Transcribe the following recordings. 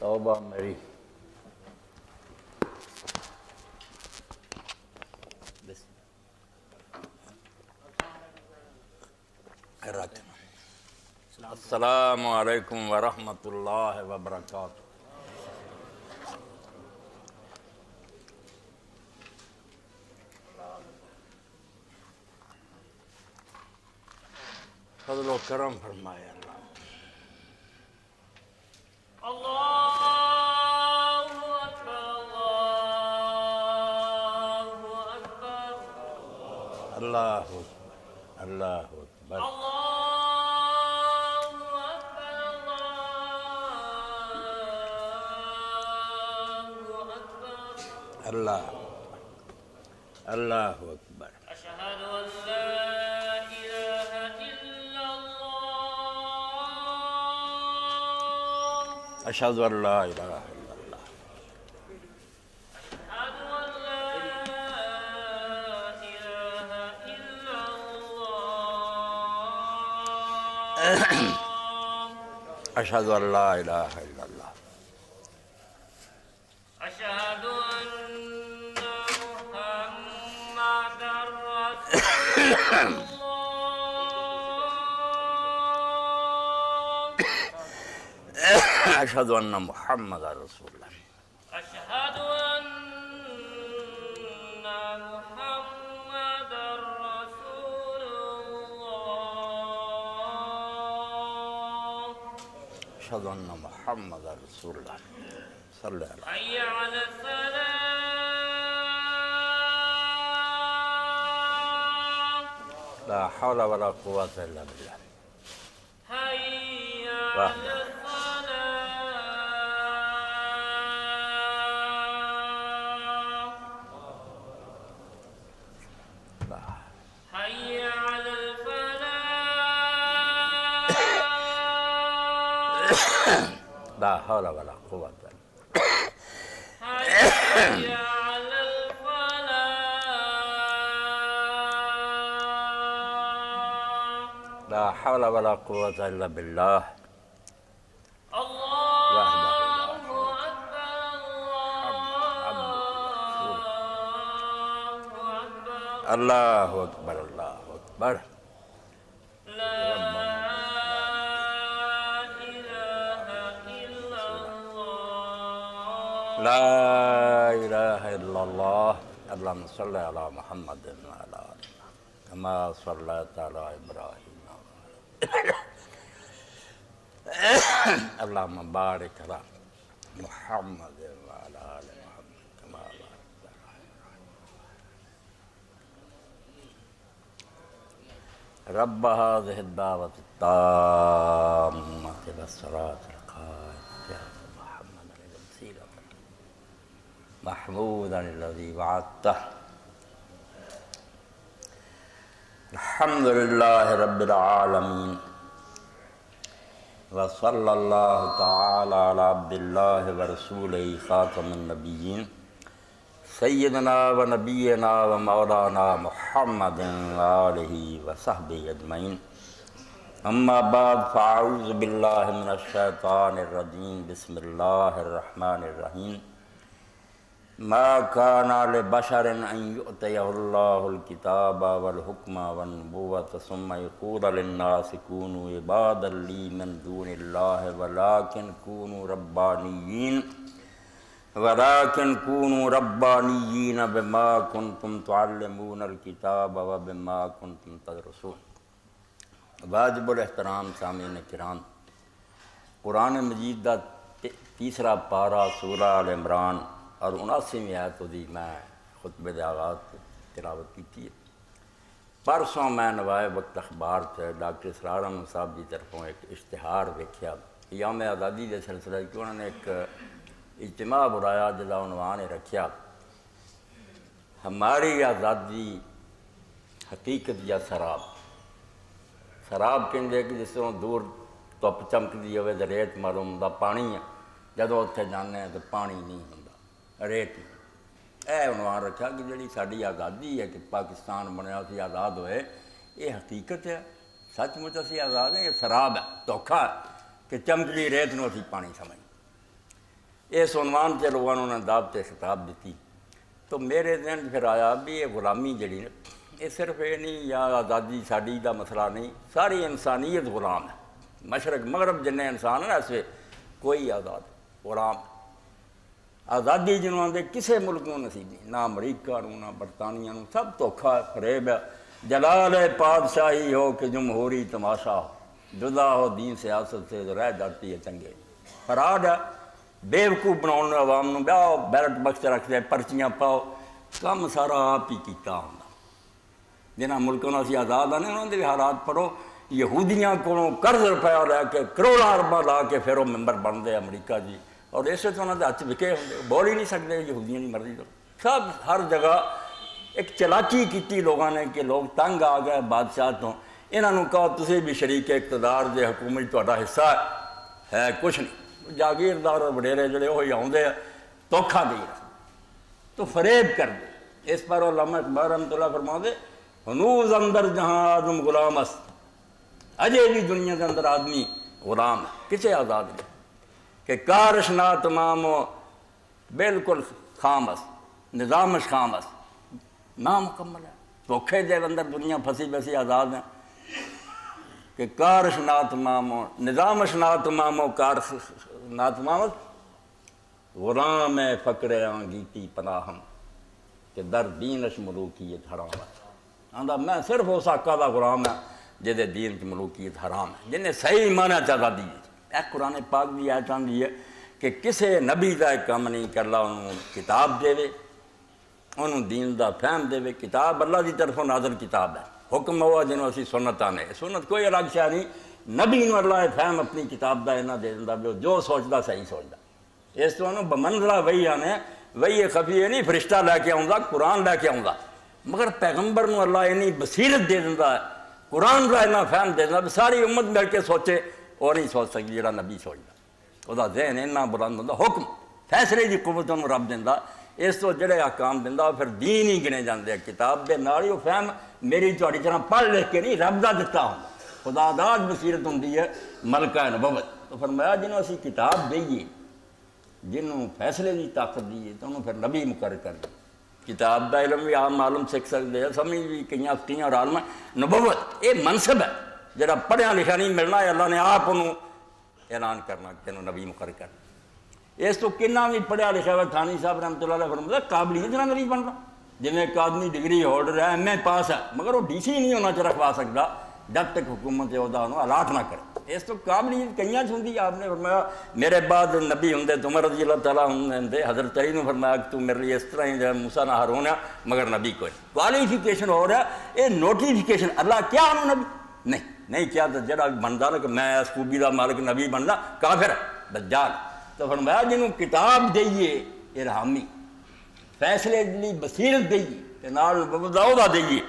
توبہ میری السلام علیکم ورحمۃ اللہ وبرکاتہ۔ فضل و کرم فرمائے اللہ اللہ اکبر اللہ اللہ اکبر اشہد ان لا الہ الا اللہ اشہد ان لا الہ الا اللہ اشہد ان لا الہ الا اللہ اشہد ان لا الہ الا اللہ اشہد ان محمد رسول اللہ اشہد ان محمد رسول اللہ اشہد ان محمد رسول اللہ صلی اللہ علیہ حی علی الصلاة لا حول ولا قوة الا باللہ حی واہ علی الصلاة حی علی الفلاح لا حول ولا قوة الا حی علی الفلاح لا حول ولا قوة الا باللہ اللہ اکبر اللہ اکبر اللہ اکبر لا الہ الا اللہ لا الہ الا اللہ اللہم صلی علی محمد وعلی آل کما صلیت علی ابراہیم اللہم بارک علی محمد وعلی آل محمد کما بارکت علی ابراہیم رب هذه الدعوة التامة والصلاة القائمة محمد الوسيلة محمودا الذي وعدته الحمد لله رب العالمين وصلى الله تعالى على عبد الله ورسوله خاتم النبيين سيدنا ونبينا ومولانا محمد وآله وصحبه أجمعين أما بعد فأعوذ بالله من الشيطان الرجيم بسم الله الرحمن الرحيم ما كان لبشر أن يؤتيه الله الكتاب والحكم والنبوة ثم يقول للناس كونوا عبادا لي من دون الله ولكن كونوا ربانيين بما كنتم تعلمون الكتاب وبما كنتم تدرسون۔ واجب الاحترام سامعین کرام، قرآن مجید دا تیسرا پارا سورہ آل عمران اور 79ویں آیت دی میں خطبے دے آغاز تلاوت کی ہے۔ پرسوں میں نوائے وقت اخبار سے ڈاکٹر اسرار احمد صاحب کی طرفوں ایک اشتہار دیکھا یوم آزادی کے سلسلے کہ انہوں نے ایک اجتماع بلایا جس عنوان نے رکھا ہماری آزادی حقیقت یا سراب۔ سراب کہندے کہ جس طرح دور دھپ چمکتی ہوئے تو ریت معلوم دا پانی ہے، جدوں اتنے جانے تو پانی نہیں ہوندا، ریت نہیں۔ اے عنوان رکھا کہ جڑی ساری آزادی ہے کہ پاکستان بنیا اسی آزاد ہوئے، یہ حقیقت ہے، سچ مچ اسی آزاد ہیں، یہ سراب ہے، دھوکھا ہے کہ چمکتی ریت نو اسی پانی سمجھ۔ اس عنوان سے لوگوں نے دعوت خطاب دیتی تو میرے ذہن پھر آیا بھی یہ غلامی جڑی یہ صرف یہ نہیں یا آزادی ساڈی دا مسئلہ نہیں، ساری انسانیت غلام ہے، مشرق مغرب جن انسان ہے ایسے کوئی آزاد غلام ہے۔ آزادی جنہوں آدھے کسے ملک کو نصیب نہیں، نہ امریکہ نہ برطانیہ نو، سب دھوکھا فریب ہے۔ جلال پادشاہی ہو کہ جمہوری تماشا ہو، جدا ہو دین سیاست سے رہ جاتی ہے چنگے فراڈ ہے۔ بیوقوف بناؤ عوام نو بیاؤ بیلٹ بکس رکھ دے پرچیاں پاؤ، کم سارا آپ ہی کیتا ہوں۔ جنہاں ملکوں اسی آزاد آنے انہوں نے بھی حالات پڑھو، یہودیاں کو قرض روپیہ لے کے کروڑاں ارباں لا کے پھر وہ ممبر بن دے امریکہ جی، اور اسے تو انہوں نے ہاتھ وکے ہوں بول ہی نہیں سکتے یہودیاں کی مرضی تو۔ سب ہر جگہ ایک چلاکی کیتی لوگوں نے کہ لوگ تنگ آ گئے بادشاہ تو، انہوں نے کہا تسی بھی شریک اقتدار دے حکومت تہاڈا حصہ ہے کچھ نہیں، جاگیردار اور وڈیرے جڑے وہی آؤندے دھوکھا دے تو فریب کر دے۔ اس پر علامہ اقبال رحمۃ اللہ فرماندے ہنوز اندر جہاں آدم غلام است، اجے بھی دنیا کے اندر آدمی غلام ہے، کسے آزاد نہیں کہ کارشنا تمام بالکل خام است، نظامش خام است، نامکمل ہے، دھوکھے دے اندر دنیا پھنسی بیسی آزاد ہیں کہ کارش ناتمام نظامش ناتمام کارش ناتمام غلام فقر آنگیتی پناہم کہ در دینش ملوکیت حرام ہے۔ آندا میں صرف اس آقا دا غلام ہے جہدے دین کی ملوکیت حرام ہے، جنہیں صحیح معنی چاہتا دی ہے۔ قرآن پاک بھی آیت آندی ہے کہ کسے نبی دا ایک کام نہیں کر لا انہوں کتاب دے وے، انہوں دین دا فہم دے وے۔ کتاب اللہ دی طرفوں نازل کتاب ہے، حکم ہوا جنہوں اسی سنت آنے، سنت کوئی الگ شاہ نہیں، نبی نو اللہ فہم اپنی کتاب دا اینا دے دندا بھی جو سوچدا صحیح سوچدا۔ اس تو انہوں بمنزلہ وہی آنے، وہی خفی ہے نہیں فرشتہ لے کے آؤں گا، قرآن لے کے آؤں گا، مگر پیغمبر نو اللہ اینی بصیرت دے دندا ہے، قرآن دا اینا فہم دے دندا، ساری امت مل کے سوچے اور نہیں سوچ سکتی جڑا نبی سوچدا، وہ دا ذہن اینا بلند ہوندا، حکم فیصلے دی قوت انہوں رب دیندا، اس تو جڑے احکام دیندا پھر دین ہی گنے جاندے، کتاب دے نال ہی وہ فہم میری تہاڈی طرح پڑھ لکھ کے نہیں رب دا دتا ہوندا، خدا داد بصیرت ہوندی ہے ملکہ نبوت۔ تو فرمایا جنہوں اسی کتاب دئیے، جنہوں فیصلے کی طاقت دیئے تو انہوں پھر نبی مقرر کر دیں۔ کتاب دا علم بھی عام معلوم سکھ سکتے ہیں، سمجھ بھی کئیاں اور عالم نبوت یہ منصب ہے جڑا پڑھیا لکھا نہیں ملنا ہے، اللہ نے آپ انہوں اعلان کرنا کہ انہوں نبی مقرر کرنا۔ اس تو کنہ بھی پڑھیا لکھا ہوا تھانی صاحب رحمۃ اللہ علیہ فرماتا قابلیت نہ نبی بننا، جی ایک آدمی ڈگری ہولڈر ہے ایم اے پاس ہے مگر وہ ڈی سی نہیں ہونا چاہ رکھوا سکتا جب تک حکومت عہدہ انہوں الاٹ نہ کرے۔ اس تو قابلیت کئیاں ہوندی، آپ نے فرمایا میرے بعد نبی ہوں تو عمر رضی اللہ تعالیٰ ہوں، حضرت علی نے فرمایا کہ تو میرے لیے اس طرح ہی موسیٰ نہ ہارون ہے مگر نبی کوئی کوالیفیکیشن ہو رہا ہے، یہ نوٹیفیکیشن اللہ کیا انہوں نبی نہیں کیا تو جڑا بنتا نا کہ میں اس خوبی دا مالک نبی بننا کافر دجال۔ تو فرمایا جنہوں کتاب دئیے ارحامی، فیصلے لی بصیرت دئیے نال عہدہ دئیے،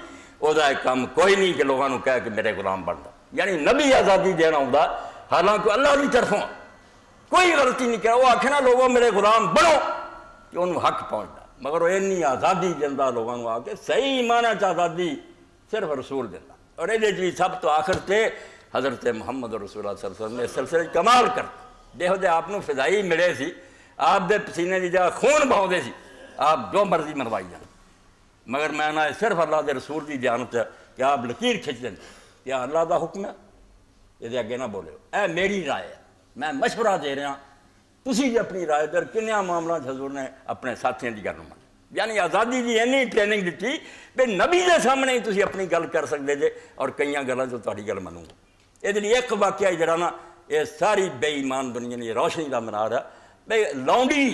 عہدہ ایک کام کوئی نہیں کہ لوگوں نے کہا کہ میرے غلام بنتا، یعنی نبی آزادی دینا ہوتا حالانکہ اللہ کی طرفوں کوئی غلطی نہیں کیا، وہ آکھے نا لوگوں میرے غلام بنو کہ انہوں حق پہنچتا، مگر وہ اینی آزادی دینا لوگوں نے آ کے صحیح معنی چ آزادی صرف رسول دینا۔ اور یہ بھی سب تو آخر تے حضرت محمد رسول اللہ صلی اللہ علیہ وسلم نے سلسلے کمال کر دیکھو دے آپ فضائی ملے سی، آپ دے پسینے کی جگہ خون بہاؤ سی، آپ جو مرضی مروائی جائیں، مگر میں نہ صرف اللہ دے رسول کی جانت ہے کہ آپ لکیر کھچ دیں کیا اللہ دا حکم ہے یہ اگے نہ بولے، اے میری رائے ہے، میں مشورہ دے رہا، تسی جی اپنی رائے در کنیا معاملہ حضور نے اپنے ساتھیوں کی گل من، یعنی آزادی کی اینی ٹریننگ دیتی کہ نبی دے سامنے ہی تسی اپنی گل کر سکتے جے اور کئی گلاں جو تہاڈی گل منوں گا۔ یہ لیے ایک واقعہ جڑا نا یہ ساری بے ایمان دنیا نے روشنی کا منار ہے، بھائی لونڈی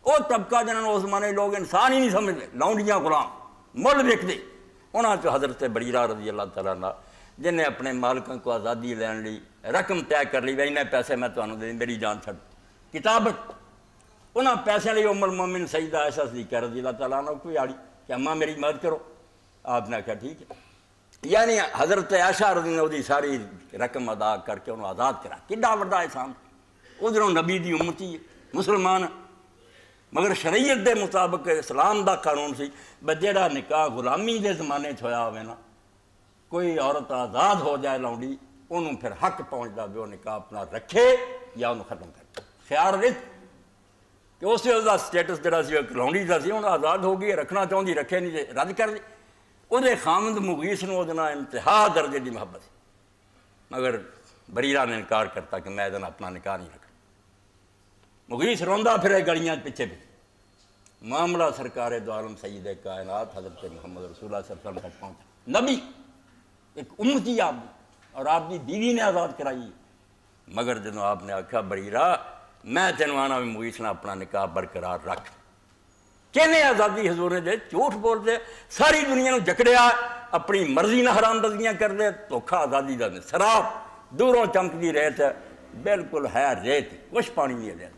وہ طبقہ جنہوں اس زمانے لوگ انسان ہی نہیں سمجھتے، لونڈیاں غلام مل وکتے، انہاں چ حضرت بریرہ رضی اللہ تعالیٰ عنہ جن نے اپنے مالکوں کو آزادی لین لی رقم طے کر لی، اتنے پیسے میں تمہیں دے میری جان چھڑ کتابت، انہاں پیسے لیے ام المومن سیدہ عائشہ صدیقہ رضی اللہ تعالیٰ عنہ کو آڑی کہ اماں میری مدد کرو، آپ نے کہا ٹھیک ہے، یعنی حضرت عائشہ رضی اللہ عنہ ساری رقم ادا کر کے انہوں آزاد کرا، کڈا وڈا احسان، ادھروں نبی دی امتی ہے مسلمان، مگر شریعت دے مطابق اسلام دا قانون سی بجیڑا نکاح غلامی دے زمانے ہویا ہوئے نا، کوئی عورت آزاد ہو جائے لونڈی انہوں پھر حق پہنچتا بھی وہ نکاح اپنا رکھے یا انہوں ختم کر خیال رکھ کہ اس دا سٹیٹس جڑا سی کلونڈی دا سی ہن آزاد ہو گئی رکھنا چاہندی رکھے نہیں تے رد کر دی وہ خامد مغیث نو وہ انتہا درجے دی محبت سی مگر بریرہ نے انکار کرتا کہ میں اپنا نکاح نہیں رکھا مغیث روندا پھرے گلیاں پیچھے بھی معاملہ سرکار دو عالم سید کائنات حضرت محمد رسول اللہ صلی اللہ علیہ وسلم تک پہنچا نبی ایک امتی آپ دی اور آپ دی بیوی نے آزاد کرائی مگر جدوں آپ نے آکھا بریرہ میں تینوں آنا بھی مغیث نہ اپنا نکاح برقرار رکھ کہنے آزادی حضور نے دے جھوٹ بول دے ساری دنیا نو جکڑیا اپنی مرضی نہ حرام بازیاں کر دے دھوکھا آزادی دا سراب دوروں چمکدی ریت ہے بالکل ہے ریت کچھ پانی نہیں ہے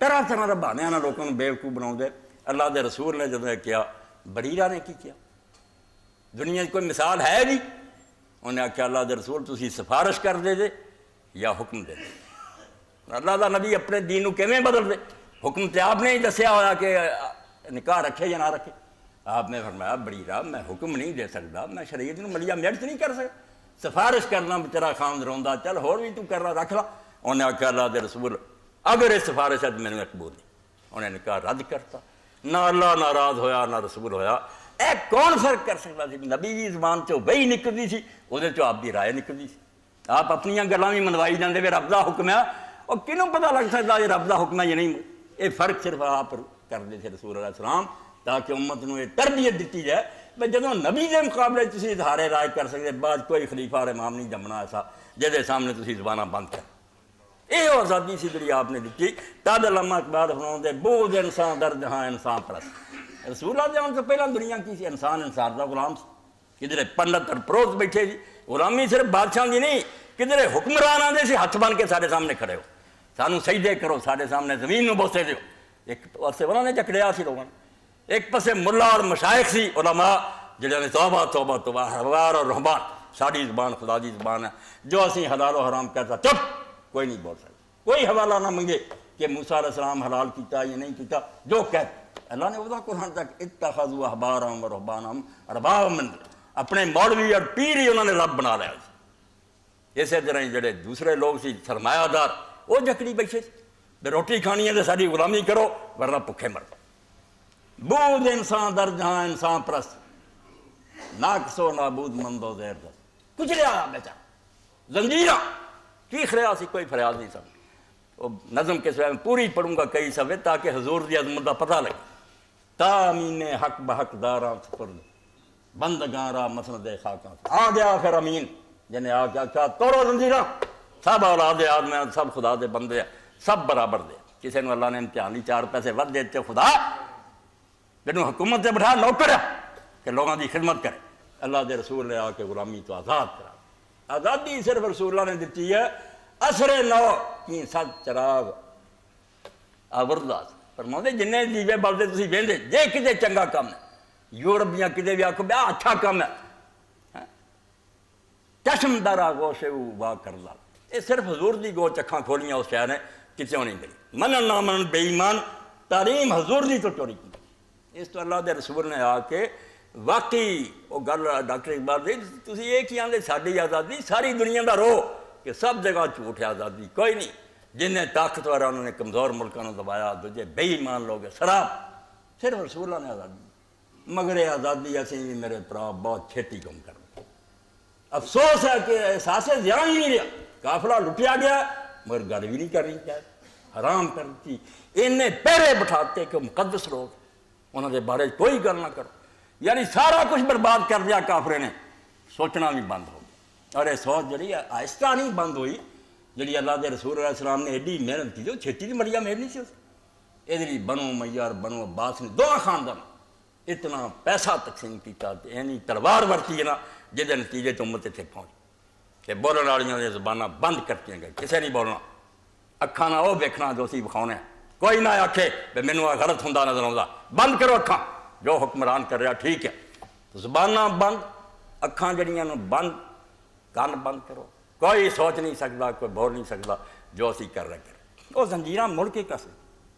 طرح طرح کے بہانے نہ لوگوں کو بیوقوف بناؤ دے اللہ دے رسول نے جدوں کیا بریرہ نے کی کیا دنیا کوئی مثال ہے نہیں انہیں آخیا اللہ دے رسول تسی سفارش کر دے دے یا حکم دے دے اللہ دا نبی اپنے دین کو کیویں بدل دے حکم تے آپ نے ہی دسیا ہوا کہ نکاح رکھے یا نہ رکھے آپ نے فرمایا بریرہ میں حکم نہیں دے سکتا میں شریعت نو ملیا میٹ نہیں کر سکتا سفارش کرنا بچارا خامد روندا چل ہور بھی تو کر رہا رکھ لا انہیں آخیا اللہ دے رسول اگر یہ سفارش ہے تو میرے مقبول نہیں انہیں نکاح رد کرتا نہ اللہ ناراض ہویا نہ رسول ہویا اے کون فرق کر سکتا سی نبی دی زبان چو وہی نکلتی سی وہ آپ دی رائے نکلتی سی آپ اپنی گلاں بھی منوائی جاندے وے رب دا حکم ہے اور کنوں پتہ لگ سکتا یہ رب دا حکم ہے یا نہیں یہ فرق صرف آپ کرتے تھے رسول علیہ السلام تاکہ امت نو یہ تربیت دیتی جائے بھائی جدوں نبی دے مقابلے تسی اظہار رائے کر سکتے بعد کوئی خلیفہ اور امام نہیں جمنا ایسا جہدے سامنے تسی زباناں بند کر یہ آزادی سی جڑی آپ نے دیتی تد علامہ اقبال فرماؤندے بغض انسان در جہاں انسان پرست رسول اللہ جان سے پہلا دنیا کی سی انسان دا غلام سی کدھر پنڈت اور پروت بیٹھے سی غلامی صرف بادشاہ دی نہیں کدھر حکمران آندے سی ہاتھ بن کے سارے سامنے کھڑے ہو سانو سجدے کرو سارے سامنے زمین نو بوسے دیو ایک پاسے انہوں نے جکڑیا سی لوگوں ایک پاسے ملا اور مشائخ سی علماء جنہوں نے توبہ توبہ توبہ احبار اور رہبان ساری زبان خدا دی زبان ہے جو اسی حلال و حرام کہتا چپ کوئی نہیں بول سکتا کوئی حوالہ نہ منگے کہ موسیٰ علیہ السلام حلال کیتا یا نہیں کیتا جو کہتا اللہ نے وہاں قرآن تک اتخذوا احبارهم ورهبانهم اربابا من اپنے مولوی اور پیر ہی انہوں نے رب بنا لیا اسی طرح جڑے دوسرے لوگ سی سرمایہ دار وہ جکڑی بیٹھے سی روٹی کھانی ہے تو ساری غلامی کرو ورنہ بھکھے مر بغض انسان در جہاں انسان پرست ناقص و نابود مند و زیر دست کچھ لیا بیچارہ زنجیرہ کی خریا سی کوئی فریاد نہیں سمجھ وہ نظم کے سوائے میں پوری پڑھوں گا کئی صفحے تاکہ حضور دی عظمت دا پتہ لگے تامین حق بحق داراں سپرد بندگاں را مسند خاکاں آ گیا آخر امین جنہیں آ کے کیا توڑو زنجیرہ سب اولاد آدم ہیں سب خدا دے بندے ہیں سب برابر دے کسی نے اللہ نے امتحان لی 4 پیسے ود دیتے خدا جنہوں حکومت سے بٹھا نوکر ہے کہ لوگوں دی خدمت کرے اللہ دے رسول نے آ کے غلامی تو آزاد کرا آزادی صرف رسول اللہ نے دیتی ہے اثر نو کی سات چراغ آورداز فرماؤں دے جنہیں دیوے بلدے تسی بیندے جے کتے چنگا کام ہے یورپیاں کتے بھی آکھو بیا اچھا کام ہے چشم در آگوشے وا کرلا یہ صرف حضور دی گو چکھاں کھولیاں اس شہر نے کسی نہیں ملی منن نہ منن بے ایمان تعلیم حضور دی تو چوری کی اس تو اللہ دے رسول نے آ کے واقعی وہ گل ڈاکٹر اقبال دی تسی یہ کی آندے ساڈی آزادی ساری دنیا دا رو کہ سب جگہ جھوٹ ہے آزادی کوئی نہیں جنہیں طاقتور انہوں نے کمزور ملکوں نے دبایا دوجے بے ایمان لوگ شراب صرف رسول اللہ نے آزادی مگر یہ آزادی ایسی بھی میرے پرا بہت چھیٹی کم کر افسوس ہے کہ احساس زیان ہی نہیں رہا قافلہ لٹیا گیا مگر گل بھی نہیں کرنی چاہیے حرام کرتی انہیں پہرے بٹھاتے کہ مقدس لوگ انہوں نے بارے کوئی گل نہ کرو یعنی سارا کچھ برباد کر دیا کافرے نے سوچنا بھی بند ہو گیا اور یہ سوچ جڑی آہستہ نہیں بند ہوئی جڑی اللہ دے رسول علیہ السلام نے ایڈی محنت کی جو چھیتی دی مریا محنت نہیں سی اس یہ بنو میار بنو عباس نے دونوں خاندان اتنا پیسہ تقسیم کیتا یعنی تلوار ورتی ہے نا جہد نتیجے تو امت اتنے پہنچ کہ بولنے والیاں زباناں بند کرتی گئی کسے نہیں بولنا اکھاں نہ وہ ویکھنا جو سی وکھاؤنے کوئی نہ آکھے بھائی مینوں غلط ہوندا نظر آਉਂਦਾ بند کرو اکھاں جو حکمران کر رہا ٹھیک ہے زباناں بند اکھاں جڑیاں نوں بند کان بند کرو کوئی سوچ نہیں سکتا کوئی بول نہیں سکتا جو اسی کر رہے کرے وہ زنجیراں مڑ کے کسے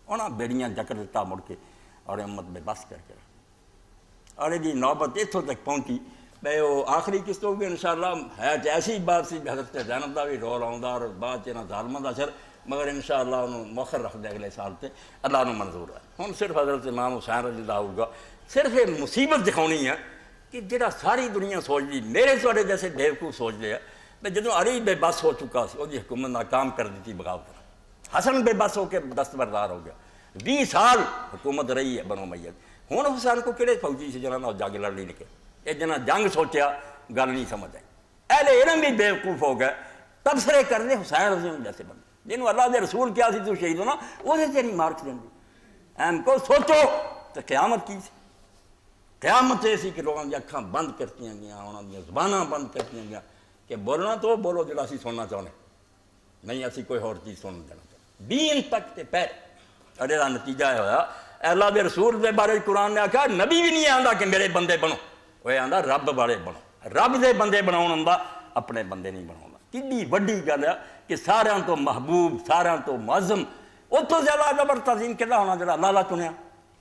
انہاں بیڑیاں جکڑ دیتا مڑ کے اور امت میں بس کر کے اور یہ نوبت اتوں تک پہنچی بھائی وہ آخری قسط ہوگی انشاءاللہ ہے ایسی بات سی حضرت زینب دا بھی رول آؤں اور بعد چنا ظالمہ دا سر مگر انشاءاللہ انہوں مؤخر رکھ دے اگلے سال تے اللہ انہوں منظور ہے. ہن صرف حضرت امام حسین رضی اللہ ہوگا صرف یہ مصیبت دکھاؤنی ہے کہ جڑا ساری دنیا سوچ دی میرے تھوڑے جیسے بیوقوف سوچ لیا میں جدوں علی بے بس ہو چکا سی وہ حکومت ناکام کر دیتی بغاوت حسن بے بس ہو کے دستبردار ہو گیا 20 سال حکومت رہی ہے بنو امیہ. ہن حسین کو کہڑے فوجی سے جنہاں جنگ لڑ لی نکے یہ جنہاں جنگ سوچیا گل نہیں سمجھ آئی. اہل علم بھی بیوقوف ہو گئے تبصرے کر دے حسین رضی اللہ جیسے بندے جنہوں اللہ دے رسول کیا سی تو شہید ہونا وہ سے نہیں مارکس دیں گے. اہم کو سوچو تو قیامت کی سی قیامت یہ سی کہ لوگوں کی اکھاں بند کرتی گیا انہوں نے زباناں بند کرتی گیا کہ بولنا تو بولو جڑا اسی سننا چاہنے نہیں اسی کوئی اور چیز سن دینا چاہتے دین تک تے پیر. اور یہ نتیجہ یہ ہوا اللہ دے رسول دے بارے قرآن نے آکھا نبی بھی نہیں آندا کہ میرے بندے بنو وہ آندا رب والے بنو رب دے بندے بناؤ آندا اپنے بندے نہیں بناؤ. کتنی وڈی گل ہے کہ سارا تو محبوب سارا تو معظم اتوں زیادہ زبر تعظیم کہڑا ہونا جڑا اللہ اللہ چنیا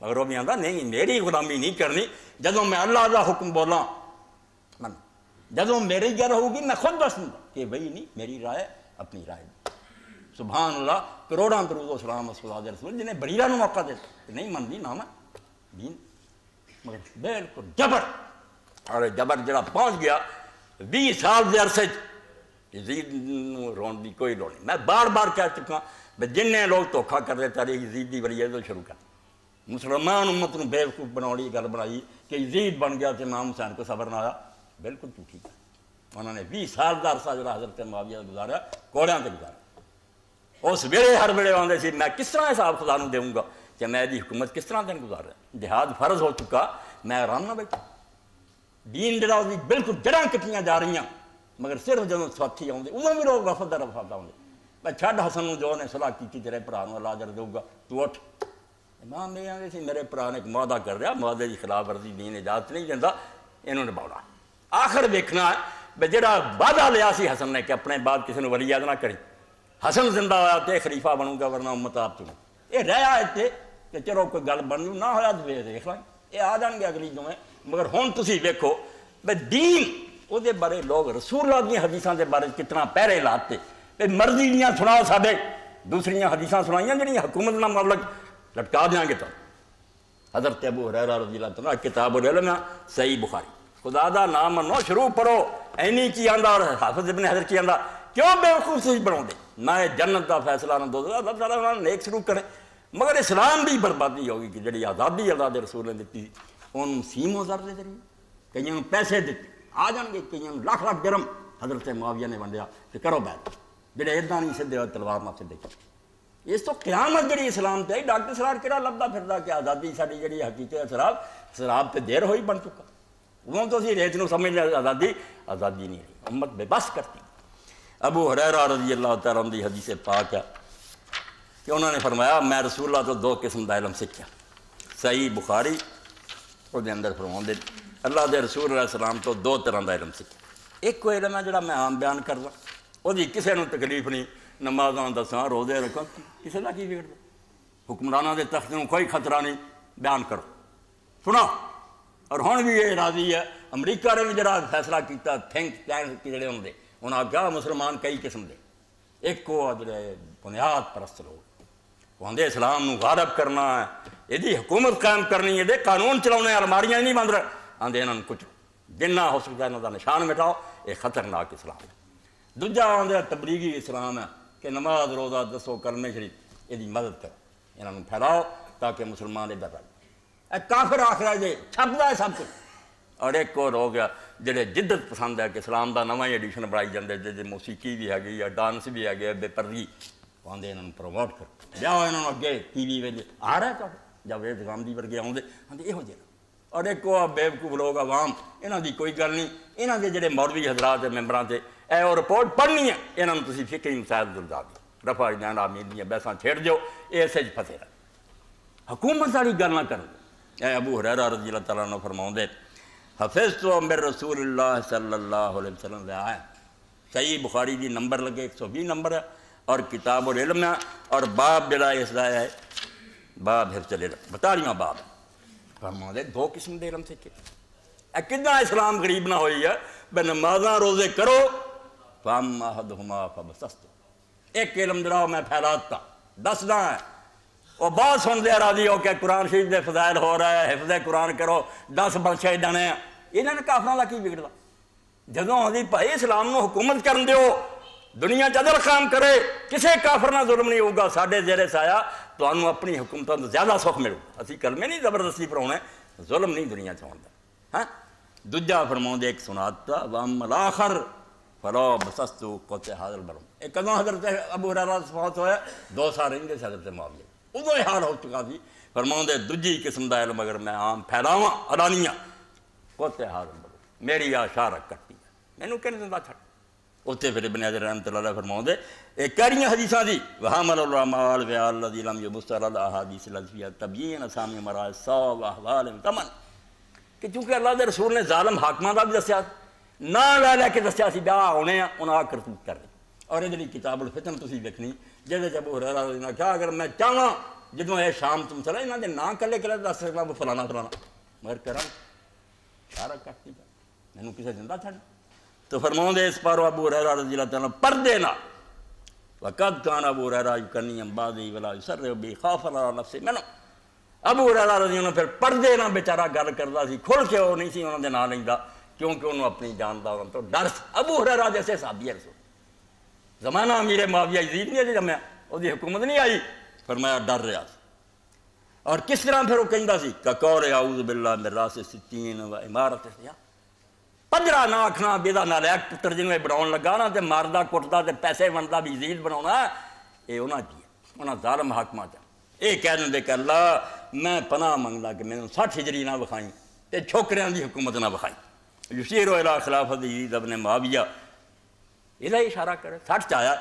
مگر وہ بھی آندا نہیں میری غلامی نہیں کرنی جدوں میں اللہ دا حکم بولاں من جدوں میری گل ہوگی میں خود دسوں کہ بھئی نہیں میری رائے اپنی رائے. سبحان اللہ کروڑاں درود و سلام خدا دے رسول جنہیں بریرہ نو موقع دے نہیں مندی نام ہے دین مگر بالکل جبر اور جبر جڑا پہنچ گیا 20 سال دے عرصے یزید رون دی کوئی لوڑ نہیں. میں بار بار کہہ چکا کہ جنہیں لوگ دھوکھا کر رہے تاریخ یزید دی ولیت تو شروع کر مسلمان امت نے بیوقوف بنائی گل بنائی کہ یزید بن گیا تو امام حسین کو صبر نہ آیا بالکل جھوٹی ہے. انہوں نے 20 سال کا عرصہ جڑا حضرت معاویہ گزارا کوڑیاں تے گزارا. اس ویلے ہر ویلے آتے سی میں کس طرح حساب خدا نوں دوں گا کہ میں دی حکومت کس طرح دن گزار رہا جہاد فرض ہو چکا میں آرام نہ بیٹھا دین جڑا بالکل جڑاں کٹیاں جا رہی ہیں مگر صرف جدوں ساتھی آتے ادوں بھی لوگ وفد در وفد آتے میں چھڈ حسن نوں جو نے صلاح کی تیرے بھرا نوں اللہ اجر دوں گا تو اٹھ. امام یہ آتے سی میرے بھرا نے ایک معاہدہ کر رہا معاہدے کی خلاف ورزی دین اجازت نہیں دینا انہوں نے نبھاؤنا. آخر ویکھنا ہے بھی جڑا وعدہ لیا سی حسن نے کہ اپنے بعد کسی نے ولی یاد نہ کری حسن زندہ ہوا تو خلیفہ بنوں گا ورنہ امت آپ چنوں یہ رہا اتنے کہ چلو کوئی گل بن نہ ہوا تو دیکھ لیں یہ آ جان گے اگلی دویں. مگر ہوں تسی ویکھو بھئی دین وہ بارے لوگ رسول اللہ کی حدیثاں دے بارے کتنا پہرے لاتے بھئی مرضی دیاں سناؤ ساڈے دوسریاں حدیثاں سنائیاں جڑیاں حکومت نہ مطلب لٹکا دیاں گے تو حضرت ابو ہریرہ رضی اللہ عنہ کتاب العلم صحیح بخاری خدا دا نام منو شروع پڑھو اینی کی آندا اور حافظ ابن حجر کی آندا کیوں بیوقوف سے بناؤ دے نہ جنت کا فیصلہ نہ دو اللہ تعالیٰ نیک شروع کرے. مگر اسلام بھی بربادی ہوگی کہ جڑی آزادی اللہ دے رسول نے دیتی ان سیم و زر دے ذریعے کئیوں پیسے دیتے آ جان گے کئیوں لاکھ لاکھ درہم حضرت معاویہ نے ونڈیا کہ کرو بیعت جڑے ادا نہیں سدھے ہوئے تلوار نہ سدھے اس تو قیامت جڑی اسلام تے ڈاکٹر سرار کہڑا لبدا پھردا کہ آزادی ساری جڑی حقیقت سراب تے دیر ہوئی بن چکا وہ تو اسی ریت نو سمجھ لیا آزادی نہیں رہی امت بے بس کرتی. ابو ہریرہ رضی اللہ تعالیٰ عنہ دی حدیث پاک ہے کہ انہوں نے فرمایا میں رسول اللہ تو 2 قسم دا علم سیکھیا. صحیح بخاری وہ دے اندر فرماؤں دے اللہ دے رسول علیہ السلام تو 2 طرح دا علم سیکھیا. ایک کوئی علم ہے جڑا میں عام بیان کردا وہ کسی نو تکلیف نہیں نمازاں دساں روزے رکھاں کسی دا کی بگڑدا حکمراناں دے تخت نوں کوئی خطرہ نہیں بیان کرو سنا. اور ہن بھی یہ راضی ہے امریکہ نے بھی جڑا فیصلہ کیتا تھنک ٹینک جڑے ہوندے انہاں کہا مسلمان کئی قسم دے ایک کو جڑے بنیاد پرست لوگ وہ آندے اسلام نو غالب کرنا ہے یہ حکومت قائم کرنی ہے قانون چلاؤنے الماریاں نہیں بند رہے آندے انہاں کچھ جنہ ہو سکتا ہے انہاں دا نشان مٹاؤ یہ خطرناک اسلام ہے. دوجا آندے تبلیغی اسلام ہے کہ نماز روزہ دسو کلمے شریف یہ مدد کرو انہاں پھیلاؤ تاکہ مسلمان ادھر رہے. کافر آخر جی چھپتا ہے سب کچھ. اور ایک اور ہو گیا جڑے جدت پسند ہے کہ اسلام دا نواں ایڈیشن بنائی جاندے جی موسیقی بھی ہے یا ڈانس بھی ہے بے پردگی آدھے انہوں پروموٹ کرو جاؤ انہوں اگے ٹی وی ویلے آ رہا ہے جب یہ گاندھی ورگے آتے آدھے یہو جہاں. اور ایک وہ بیوقوف لوگ عوام یہاں دی کوئی گل نہیں یہاں کے جڑے مولوی حضرات ممبران سے اے اور رپورٹ پڑھنی ہے یہاں تھی فکری مسائل دلدا دی رفع جان آمین دیا بحثاں چھیڑ دیو یہ اسے پھسے رہے حکومت والی گل نہ کرو. اے ابو ہریرہ رضی اللہ تعالیٰ عنہ فرماؤں دے حفظت من رسول اللہ صلی اللہ علیہ وسلم دے آئے صحیح بخاری دی نمبر لگے 120 نمبر ہے اور کتاب العلم ہے اور باب جڑا اس دا ہے باب حفظ العلم 42واں باب ہے. فرماؤں دے 2 قسم دے علم سیکھے اے کدنا اسلام غریب نہ ہوئی ہے بے نمازاں روزے کرو فاما احدہما فبسستو ایک علم جڑا میں پھیلاتا دسدا ہے وہ بہت سنتے راضی ہو کہ قرآن شریف دے فضائل ہو رہا ہے، حفظ قرآن کرو، 10 بخشے جانے ہیں، انہوں نے کافراں دا کی بگڑدا؟ جدوں آدھی بھائی اسلام نو حکومت کرن دیو، دنیا چ عدل قائم کرے، کسے کافر نہ ظلم نہیں ہوگا، ساڈے زیر سایہ تانوں اپنی حکومتوں تو زیادہ سکھ ملو، اسی کلمے نہیں زبردستی پڑھاونے، ظلم نہیں دنیا چ ہوندا۔ ہاں دوجا فرماؤندے ایک سناتا واما الاخر فلا بسستو قوت حاضر برم، ایک کدوں حضرت ابو ہریرہ فوت ہویا 2 سال رہندے سے حضرت معاویہ، ادو یہ حال ہو چکا سی، فرماؤندے دوجی قسم دا علم اگر میں عام پھیلاواں علانیہ قوت حاضر برم، میری آشارت کٹی مینوں کہنے دندا چھڈ۔ اتنے پھر ابن حجر رحمۃ اللہ علیہ فرماؤندے ایک کہڑیاں حدیثاں دی وحمل الرمال وعال الذی لم یبصر الاحادیث الفیہ تبیین اسامی مرائے سا واحوال تمن، کہ چونکہ اللہ دے رسول نے ظالم حاکماں دا بھی دسیا، نہ لے کے دسیا سی بیا ہونے انہاں کرتوت کر دی، اور یہ جڑی کتاب الفتن تسی دیکھنی جہدے ابو ہریرہ رضی اللہ عنہ کہا اگر میں چاہواں جدوں اے شام تم چلا انہاں دے نام کلے کلے دس سکنا فلانا فلانا، مگر کراں سارا کٹ نہیں مینوں کسے زندہ چھڈ۔ تو فرماؤندے اس پر ابو ہریرہ رضی اللہ تعالیٰ پردے نہ وقد کان ابو ہریرہ یکنی بعضی ولا یسر بی خاف علی نفسہ منہ، ابو ہریرہ رضی اللہ پھر پردے نہ بیچارہ گل کردا سی، کھل کے وہ نہیں سی انہاں دے نام لیندا کیونکہ انہوں اپنی جان دا تو ڈر سی۔ ابو ہریرہ جیسے صحابی رسول زمانہ امیر معاویہ یزید نہیں اجے جمیا، وہ دی حکومت نہیں آئی، فرمایا ڈر رہا سی۔ اور کس طرح پھر وہ کہندا سی کقول اعوذ باللہ من راس ستین و عمارت سیا، پنجرا نہ آکھنا بیدا نالیک پتر جنوں بناؤن لگا نا تے ماردا کٹدا تے پیسے ونڈدا بھی یزید بناونا، اے انہاں دی انہاں ظالم حاکماں تے اے کہہ دندے کہ اللہ میں پناہ منگدا کہ مینوں 60 ہجری نہ وکھائیں تے چھوکریاں دی حکومت نہ وکھائیں، یشیر الی خلافت یزید ابن معاویہ یہ اشارہ کرے 60 آیا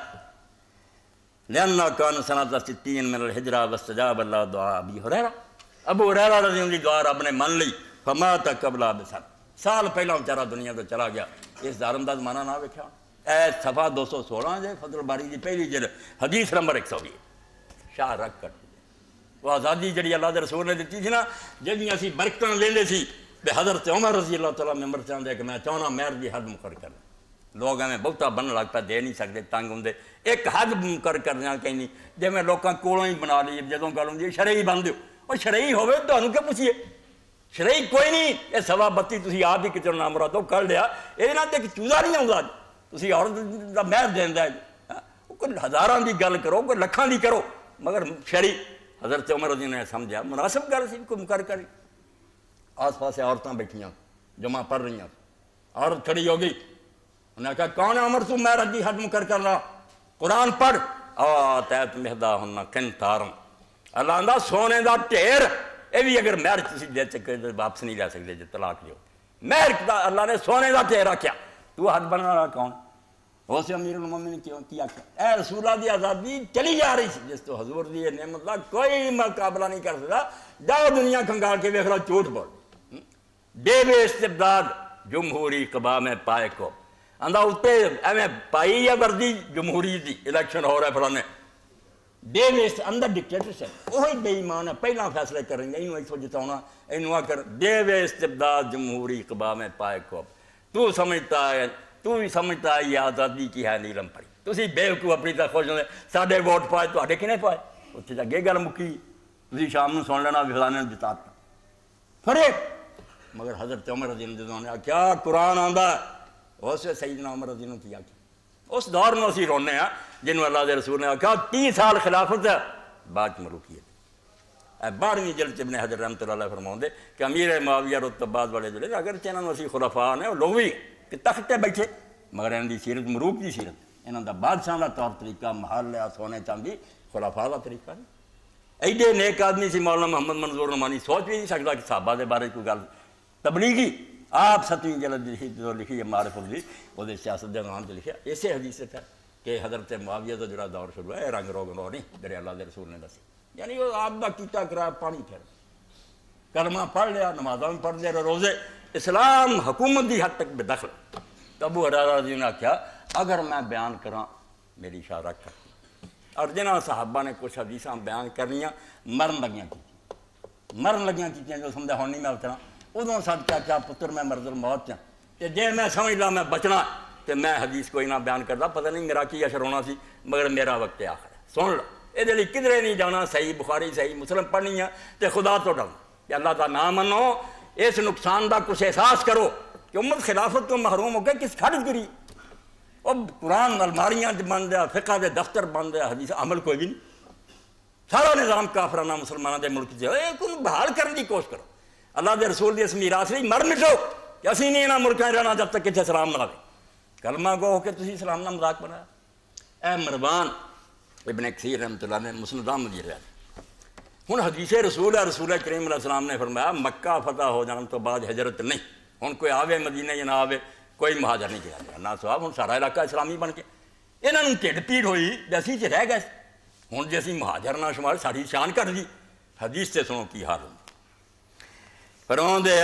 لأنہ کان سنۃ 60 من الہجرہ واستجاب اللہ دعا ابی ہریرہ، ابو ہریرہ رضی اللہ عنہ دعا رب نے من لی فمات قبل بسن، سال پہلا بیچارہ دنیا تو چلا گیا، اس ظالم دا زمانہ نہ ویکھیا۔ اے صفحہ 216 جے فتح الباری دی پہلی جلد حدیث نمبر 120 شاہ رکھ کٹ وہ آزادی جڑی اللہ دے رسول نے دتی تھی نا جہدیاں اسی برکتاں لیندے سی، تے حضرت عمر رضی اللہ تعالیٰ ممبر چاہندے کہ میں چاہنا مہر دی حد مقرر کرنا، لوگ ہمیں بہتا بنن لگ پہ دے نہیں سکتے تنگ ہوندے، ایک حد مقرر کرنا کہیں جی میں لوکاں کولوں ہی بنا لی جدوں گل ہوندی شرعی بن دیو، اور شرعی ہوے تانوں کیا پوچھیے، شرعی کوئی نہیں، یہ 32 تسی آپ ہی کتنے نام مرادو کر لیا، یہ نہ تے چوزا نہیں آਉਂدا تسی عورت دا مہر دیندا ہے، کوئی ہزاراں دی گل کرو کوئی لکھاں دی کرو، مگر شرعی حضرت عمر رضی اللہ نے سمجھا مناسب گل سی کوئی مقرر کری۔ آس پاس عورتاں بیٹھیاں جمع پڑھ رہی ہیں، عورت کھڑی ہو گئی، انہوں نے کہا کون ہے عمر تو مہر دی حد مقرر کر رہا، قرآن پڑھ آتیت مہداہن قنطارا، اللہ آندا سونے دا ڈھیر، یہ بھی اگر مہر تسی دے چکے واپس نہیں لے سکتے جو طلاق دیو، مہر اللہ نے سونے دا ڈھیر رکھیا، تو حد بنا رہا کون؟ وہ سے امیر المومنین کیوں کیا کیا اے رسول اللہ دی آزادی چلی جا رہی سی جس تو حضور دی نعمت دا کوئی مقابلہ نہیں کر سکتا، جاؤ دنیا کھنگال کے دیکھ رہا جھوٹ بول، بے بے استبداد جمہوری قبا میں پائے کو اندھا اتے ایویں پائی یا وردی جمہوری دی الیکشن ہو رہا ہے فلانے بے ویسٹ اندر ڈکٹیٹرشپ وہی بے ایمان ہے، پہلا فیصلے کریں گے انہوں ایسو جتاؤنا انہوں آکر بے وے استبداد جمہوری قبا میں پائے کو تو سمجھتا ہے یہ آزادی کی ہے نیلم پڑی، تسی بے وقوف اپنی طرح خوش ہوندے ساڈے ووٹ پائے تو آڈے کنے پائے اتنے جگہ گل مکی تسی شام سن لینا فلانے نے جتاتا فریب، مگر حضرت عمر رضی اللہ عنہ نے کیا قرآن آندا ہے اس سیدنا عمر رضی اللہ کیا اس دور میں اسی رونے ہیں جنہوں اللہ دے رسول نے کہا 30 سال خلافت ہے بعد ملوکیت۔ 12ویں جلد ابن حجر رحمۃ اللہ علیہ فرماؤندے کہ امیر معاویہ رتبات والے جڑے اگرچہ انہوں نے اسی خلفاء نے لوگ بھی کہ تختے بیٹھے مگر انہوں دی سیرت مروک دی سیرت انہوں دا بادشاہ دا طور طریقہ محل لیا سونے چاندی خلفاء دا طریقہ نہیں، ایڈے نیک آدمی سی مولانا محمد منظور نعمانی سوچ بھی نہیں سکتا کہ صحابہ دے بارے کوئی گل تبلیغی آپ 7ویں جلد لکھی ہے معرفت دی وہ سیاست دے عنوان سے لکھا اسی حدیث سے تھا کہ حضرت معاویہ کا جڑا دور شروع ہے رنگ روگ نو نہیں جڑے اللہ دے رسول نے دسی، یعنی وہ آپ دا کیتا کرا پانی پھر کلمہ پڑھ لیا نمازاں بھی پڑھ لیا روزے اسلام حکومت دی حد تک بے دخل۔ تو ابو ہریرہ رضی اللہ عنہ کیا اگر میں بیان کراں میری اشارہ کر، اور جنہاں صحابہ نے کچھ حدیثاں بیان کرنیاں مرن لگیاں کیتیاں جو سمجھا ہون نہیں میں اتنا ادوں سب کیا پتر میں مرض الموت چاہ کہ جے میں سمجھ لا میں بچنا تو میں حدیث کوئی نہ بیان کرتا، پتہ نہیں میرا کی اشر ہونا سی، مگر میرا وقت آخر ہے۔ سن لو یہ لیے کدھرے نہیں جانا، صحیح بخاری صحیح مسلم پڑھنی ہے تو خدا تو ڈرو کہ اللہ کا نام منو، اس نقصان کا کچھ احساس کرو کہ امت خلافت تو محروم ہو کے کس کھڑ گری۔ اب قرآن الماریاں بن دیا، فقہ دے دفتر بن دیا، حدیث عمل کوئی بھی نہیں، سارا نظام کافرانہ مسلمانوں دے ملک سے کو بحال کرنے کی کوشش کرو۔ اللہ دے رسول دی اس میراث لئی مر مٹو کہ اسی نہیں انہاں ملکاں رہنا جب تک کہ اسلام نہ آوے۔ کلمہ گو ہو کے تسی اسلام نہ مذاق بنایا۔ اے مروان ابن کثیر رحمۃ اللہ نے مسند احمد یہ ہن حدیث رسول ہے، رسول کریم علیہ السلام نے فرمایا مکہ فتح ہو جان تو بعد ہجرت نہیں، ہن کوئی آوے مدینہ یا نہ آوے کوئی مہاجر نہیں کیا گیا، نہ صاحب ہن سارا علاقہ اسلامی بن کے انہاں نوں ٹھڈ پیڑ ہوئی تے اسی چ رہ گئے، ہن جے اسی مہاجر نہ شمار ساری شان کر دی۔ حدیث سے سنو کی حال ہوندی فرماندے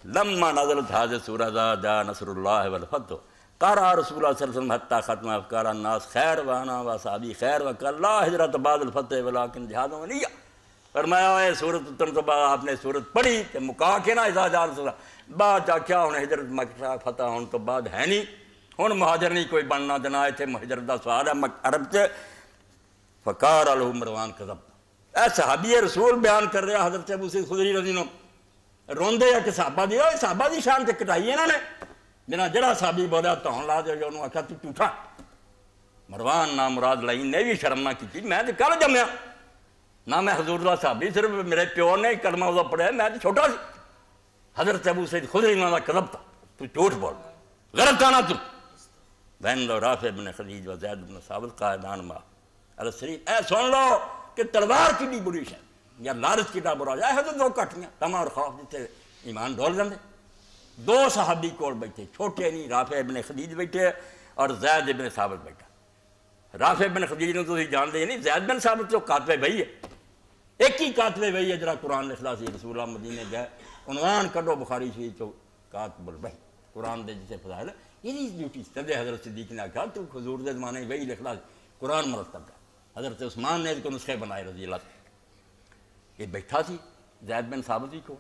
لما نزلت هذه السورة جاء نصر الله والفتح قرأ رسول الله صلی اللہ علیہ وسلم حتى ختم افکار الناس خیر وانا واصحابی خیر وقال لا ہجرت بعد الفتح ولكن جہاد ونیہ۔ فرمایا اے سورت اترن تو بعد آپ نے سورت پڑھی کہ مکا کے نہ اذا جاء رسول اللہ بعد جا کیا ہن ہجرت مکہ فتح ہون تو بعد ہے نہیں، ہن مہاجر نہیں کوئی بننا دینا، اتنے ہجرت دا سوال ہے عرب سے۔ فقال له مروان کذب، اے صحابی رسول بیان کر رہا حضرت ابو سعید خدری رضی اللہ عنہ روندے یا کہ صحابہ دی صحابہ دی شان تے کٹائی انہاں نے بنا جڑا صحابی بولا تو لا دے انہوں آکھا تو جھوٹا۔ مروان نام مراد لائی نے بھی شرم نہ کی، میں تے کل جمیا نہ میں حضور دا صحابی، صرف میرے پیو نے کلمہ وہ پڑھیا، میں تے چھوٹا سی۔ حضرت ابو سعید خدری انہاں دا کذب تھا، تو جھوٹ بول غلط آنا تم۔ بین لو رافع بن خدیج و زید بن ثابت قائدان ما الشریف، اے سن لو کہ تلوار کی بری شے یا لالچ کی برا جائے ہے تو دو کٹیاں تما اور خوف جتے ایمان ڈول جاندے۔ دو صحابی کول بیٹھے، چھوٹے نہیں، رافع ابن خدیج بیٹھے اور زید ابن ثابت بیٹھا۔ رافع ابن خدیج نے تو ہی جان دے نہیں، زید بن ثابت تو کاتبے بھائی ہے، ایک ہی کاتبے بھائی ہے جرا قرآن لکھلا سی۔ رسول اللہ مدینے گئے، عنوان کڈو بخاری شریف تو کاتب الوحی قرآن دے جسے فضائل یہ ڈیوٹی تدے حضرت صدیق نے کہا تو حضور دے زمانے وہی لکھلا قرآن مرتب ہے۔ حضرت عثمان نے اس کو نسخے بنائے رضی اللہ عنہ۔ یہ بیٹھا سی زید بن ثابت ہی کو،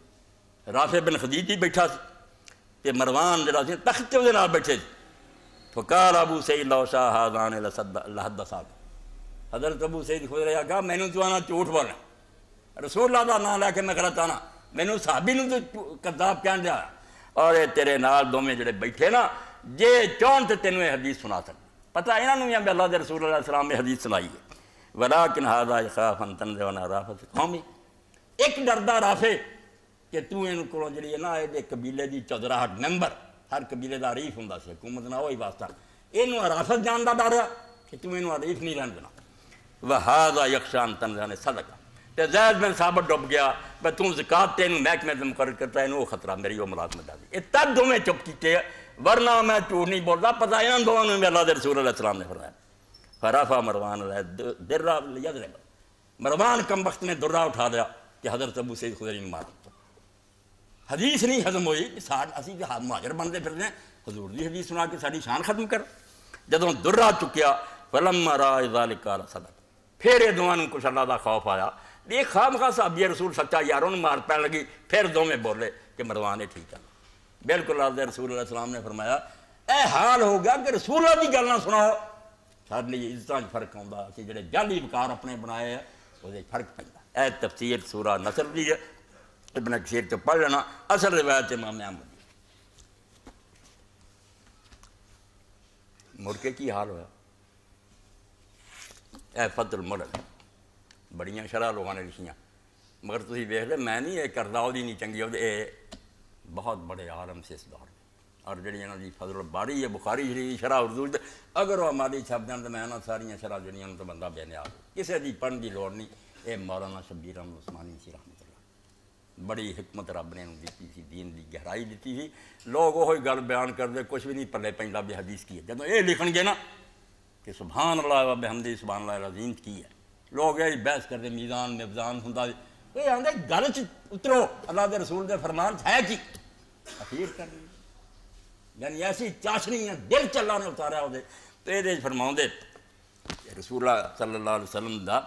رافع بن خدیج ہی بیٹھا سی تے مروان جڑا سی تخت دے نال بیٹھے سی۔ فقال ابو سعید لو شاء هذان لحدثا، حضرت ابو سعید خدری کہا مینوں تو آنا جھوٹ بولنا، رسول اللہ دا نام لے کے میں غلط آنا، مینوں صحابی نوں تو کذاب کہن دیا، اور یہ تیرے نال دوویں جڑے بیٹھے نا جے چون تے تینوں یہ حدیث سنا سکتے، پتہ انہاں نوں بھی اللہ دے رسول اللہ علیہ السلام نے حدیث سنائی ہے۔ ولكن هذا يخاف ان تنزع رافع قومی، ایک ڈردا رافع کہ تو ان کو جڑی ہے نا یہ قبیلے دی چودراہٹ ممبر، ہر قبیلے دا عریف ہوندا سی، حکومت نہ ہوئی واسطہ، اینوں رافع جان دا ڈر ہے کہ تو اینوں عریف نہیں رہن دینا۔ وهذا يخشى ان تنزع صدقہ، تے زید بن ثابت ڈب گیا کہ تو زکات تینوں محکمے میں مقرر کرتا ہے، اینوں خطرہ میری وہ ملازمت دی۔ یہ تب دونوں چپ کیتے ورنہ میں جھوٹ نہیں بولتا، پتہ انہاں دونوں نے اللہ دے رسول علیہ السلام نے فرمایا۔ فرافع مروان درہ لیضرب، مروان کم وقت نے درہ اٹھا دیا کہ حضرت ابو سعید خدری نے مارا۔ حدیث نہیں ہضم ہوئی کہ اسی مہاجر بنتے پھرتے ہیں، حضور دی حدیث سنا کے ساری شان ختم کر۔ جدوں درہ چکیا فلما رأى ذلك قال صدق، پھر یہ دونوں کچھ اللہ دا خوف آیا، یہ خواہ مخواہ صحابی رسول سچا یاروں مار پین لگی، پھر دونوں بولے کہ مروان ٹھیک ہے۔ بالکل اللہ رسول اللہ السلام نے فرمایا اے حال ہو گیا کہ رسول اللہ کی گل نہ سناؤ، سارے لیے عزتاں فرق آتا کہ جڑے جعلی وقار اپنے بنائے ہیں وہ فرق پہ۔ اے تفسیر سورہ نصر دی ہے، ابن کثیر تو پڑھ لینا، اصل روایت امام احمد دی۔ مڑ کے کی حال ہوا؟ اے فتح الملک بڑیاں شرح لوگوں نے لکھیاں، مگر تسی ویکھ لے میں نہیں یہ کردا وہ نہیں چنگی، وہ بہت بڑے عالم سے اس دور میں، اور جڑی انہاں دی فضل الباری ہے بخاری شریف شرح اردو، اگر وہ ہماری چھپ جان تو میں انہاں ساریاں شرح جڑیاں تو بندہ بے نیاز، کسی دی پڑھن دی لوڑ نہیں۔ اے مولانا شبیر احمد عثمانی سی رحمۃ اللہ، بڑی حکمت رب نے دیتی سی، دین دی گہرائی دیتی سی۔ لوگ وہی گل بیان کرتے، کچھ بھی نہیں پلے پیندا بھی حدیث کی ہے، جدوں یہ لکھن گے نا کہ سبحان اللہ و بحمدہ سبحان اللہ العظیم کی ہے، لوگ یہ بحث کرتے میزان میزان ہوندا، یہ آندے گل چ اترو، اللہ دے رسول دے فرمان ہے کی اخیر کر لی، یعنی ایسی چاشنی ہے دل چ اللہ نے اتاریا وہ، تو یہ فرماؤں رسول اللہ صلی اللہ علیہ وسلم دا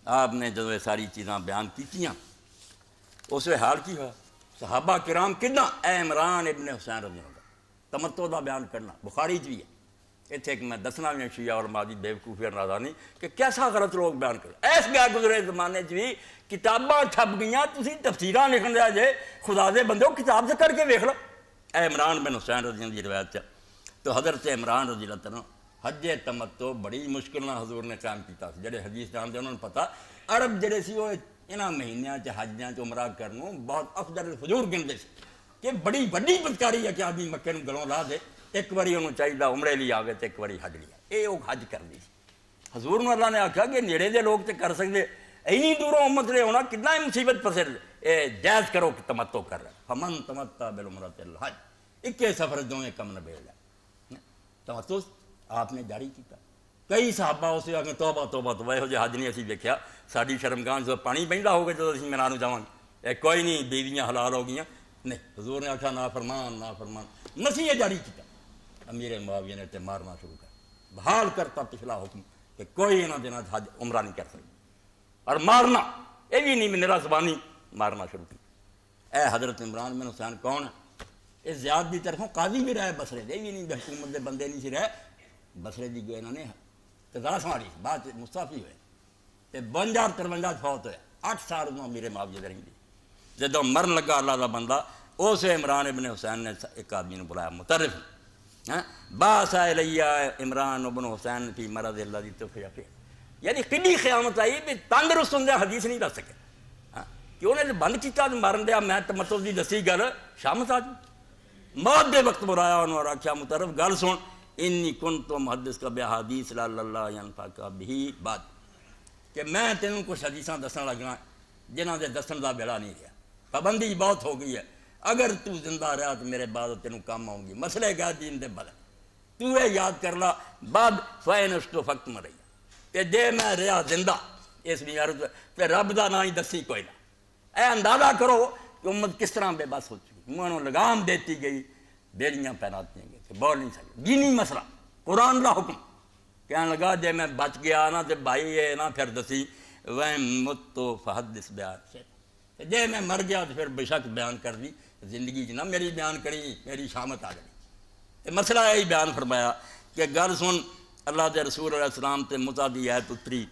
آپ نے جدو یہ ساری چیزاں بیان کیتیاں، اس وقت حال کی ہوا؟ صحابہ کرام کدنا، اے عمران ابن حسین رضی اللہ عنہ تمتع دا بیان کرنا بخاری بھی ہے. اتنے ایک میں دسنا بھی شیعہ علماء دی بیوقوفی نادانی کہ کیسا غلط لوگ بیان کریں. ایس گئے گزرے زمانے بھی کتاباں چھپ گئیاں, تسی تفسیراں لکھن رہے جے, خدا دے بندے کتاب سے کر کے ویکھ لو. اے عمران بن حسین رضی اللہ دی روایت ہے. تو حضرت عمران رضی اللہ عنہ حج تمتع بڑی مشکل نہ حضور نے قائم کیتا. جڑے حدیث جانتے انہوں نے پتا عرب جڑے سی وہ انہاں مہینیاں چ حجاں چ عمرہ کرنوں بہت افضل الفجور گنتے سی کہ بڑی وڈی بدکاری ہے کہ آدمی مکے نوں گلوں لا دے, ایک واری انہوں چاہیے عمرے لیے آگے تو ایک واری حج لیا. یہ وہ حج کر دی. حضور نے اللہ نے آخیا کہ نیڑے دے لوگ تو کر سکتے, اینی دوروں امت لے ہونا کتنا ہی مصیبت پسند. جائز کرو کہ تمتع کر رہا ہے. فمن تمتع بالعمرۃ الی الحج, اکے سفر دونیں کم نہ بیل ہے. تمتع آپ نے جاری کیتا. کئی صحابہ اسے آگے توبہ توبہ توبہ یہو جہا حج نہیں اسی دیکھا. ساری شرمگاہ جو پانی بہندا ہوگا جب اسی میرانوں جاواں کوئی نہیں بیویاں حلال ہو گئیاں نہیں. حضور نے آخیا نافرمان نافرمان. مسیح جاری کیتا. امیر معاویہ نے تے مارنا شروع کر بحال کرتا پچھلا حکم کہ کوئی انہاں دنوں حج عمرہ نہیں کر سکتا, اور مارنا یہ بھی نہیں میرا زبانی مارنا شروع کی. اے حضرت عمران بن حسین کون ہے؟ یہ زیاد دی طرفوں قاضی بھی رہے بصرے دے, بھی نہیں حکومت دے بندے نہیں سی رہے. بصرے دی گئے انہوں نے تزا سماری بعد مستعفی ہوئے تے 52-53 فوت ہوئے. 8 سال انہوں امیر معاویہ دے رہی دی. جدوں مرن لگا اللہ دا بندہ اسے عمران ابن حسین نے ایک آدمی نے بلایا مترف باس الیہ عمران ابن حسین فی مرض الذی توفی فیہ. یعنی کڈی قیامت آئی بھی تندرست ہوں حدیث نہیں دس سکے کہ انہیں بند کیتا مرن دیا. میں تمتع دی دسی گل شامت آ موت دے وقت بلایا انہوں اور آخیا مترف گل سن, انی کنت محدث کا بحدیث لعل اللہ ینفعک بہ بعد, کہ میں تینوں کچھ حدیثاں دسن لگنا جنہاں دے دسن دا بیڑا نہیں رہا. پابندی بہت ہو گئی ہے, اگر تو زندہ رہا تو میرے بعد تینوں کام آؤں گی. مسئلے گا دین دے بدل تو یہ یاد کر لا بعد فینشتو فقت مرئی کہ جے میں رہا زندہ اس میارت تے رب دا نہ ہی دسی کوئی نہ. اے اندازہ کرو کہ امت کس طرح بے بس ہو چکی. انہوں لگام دیتی گئی, بیڑیاں پہناتی گئی کہ بول نہیں سکتے. دینی مسئلہ قرآن دا حکم کہنے لگا جے میں بچ گیا نا تے بھائی یہ نہ پھر دسی وَإِن مُتُّ فَحَدِّثْ بِهَا, جے میں مر گیا تو پھر بے شک بیان کر دی. زندگی نہ میری بیان کری, میری شامت آ گئی. مسئلہ یہی بیان فرمایا کہ گل سن اللہ دے رسول علیہ السلام تے متع دی ایت اتری.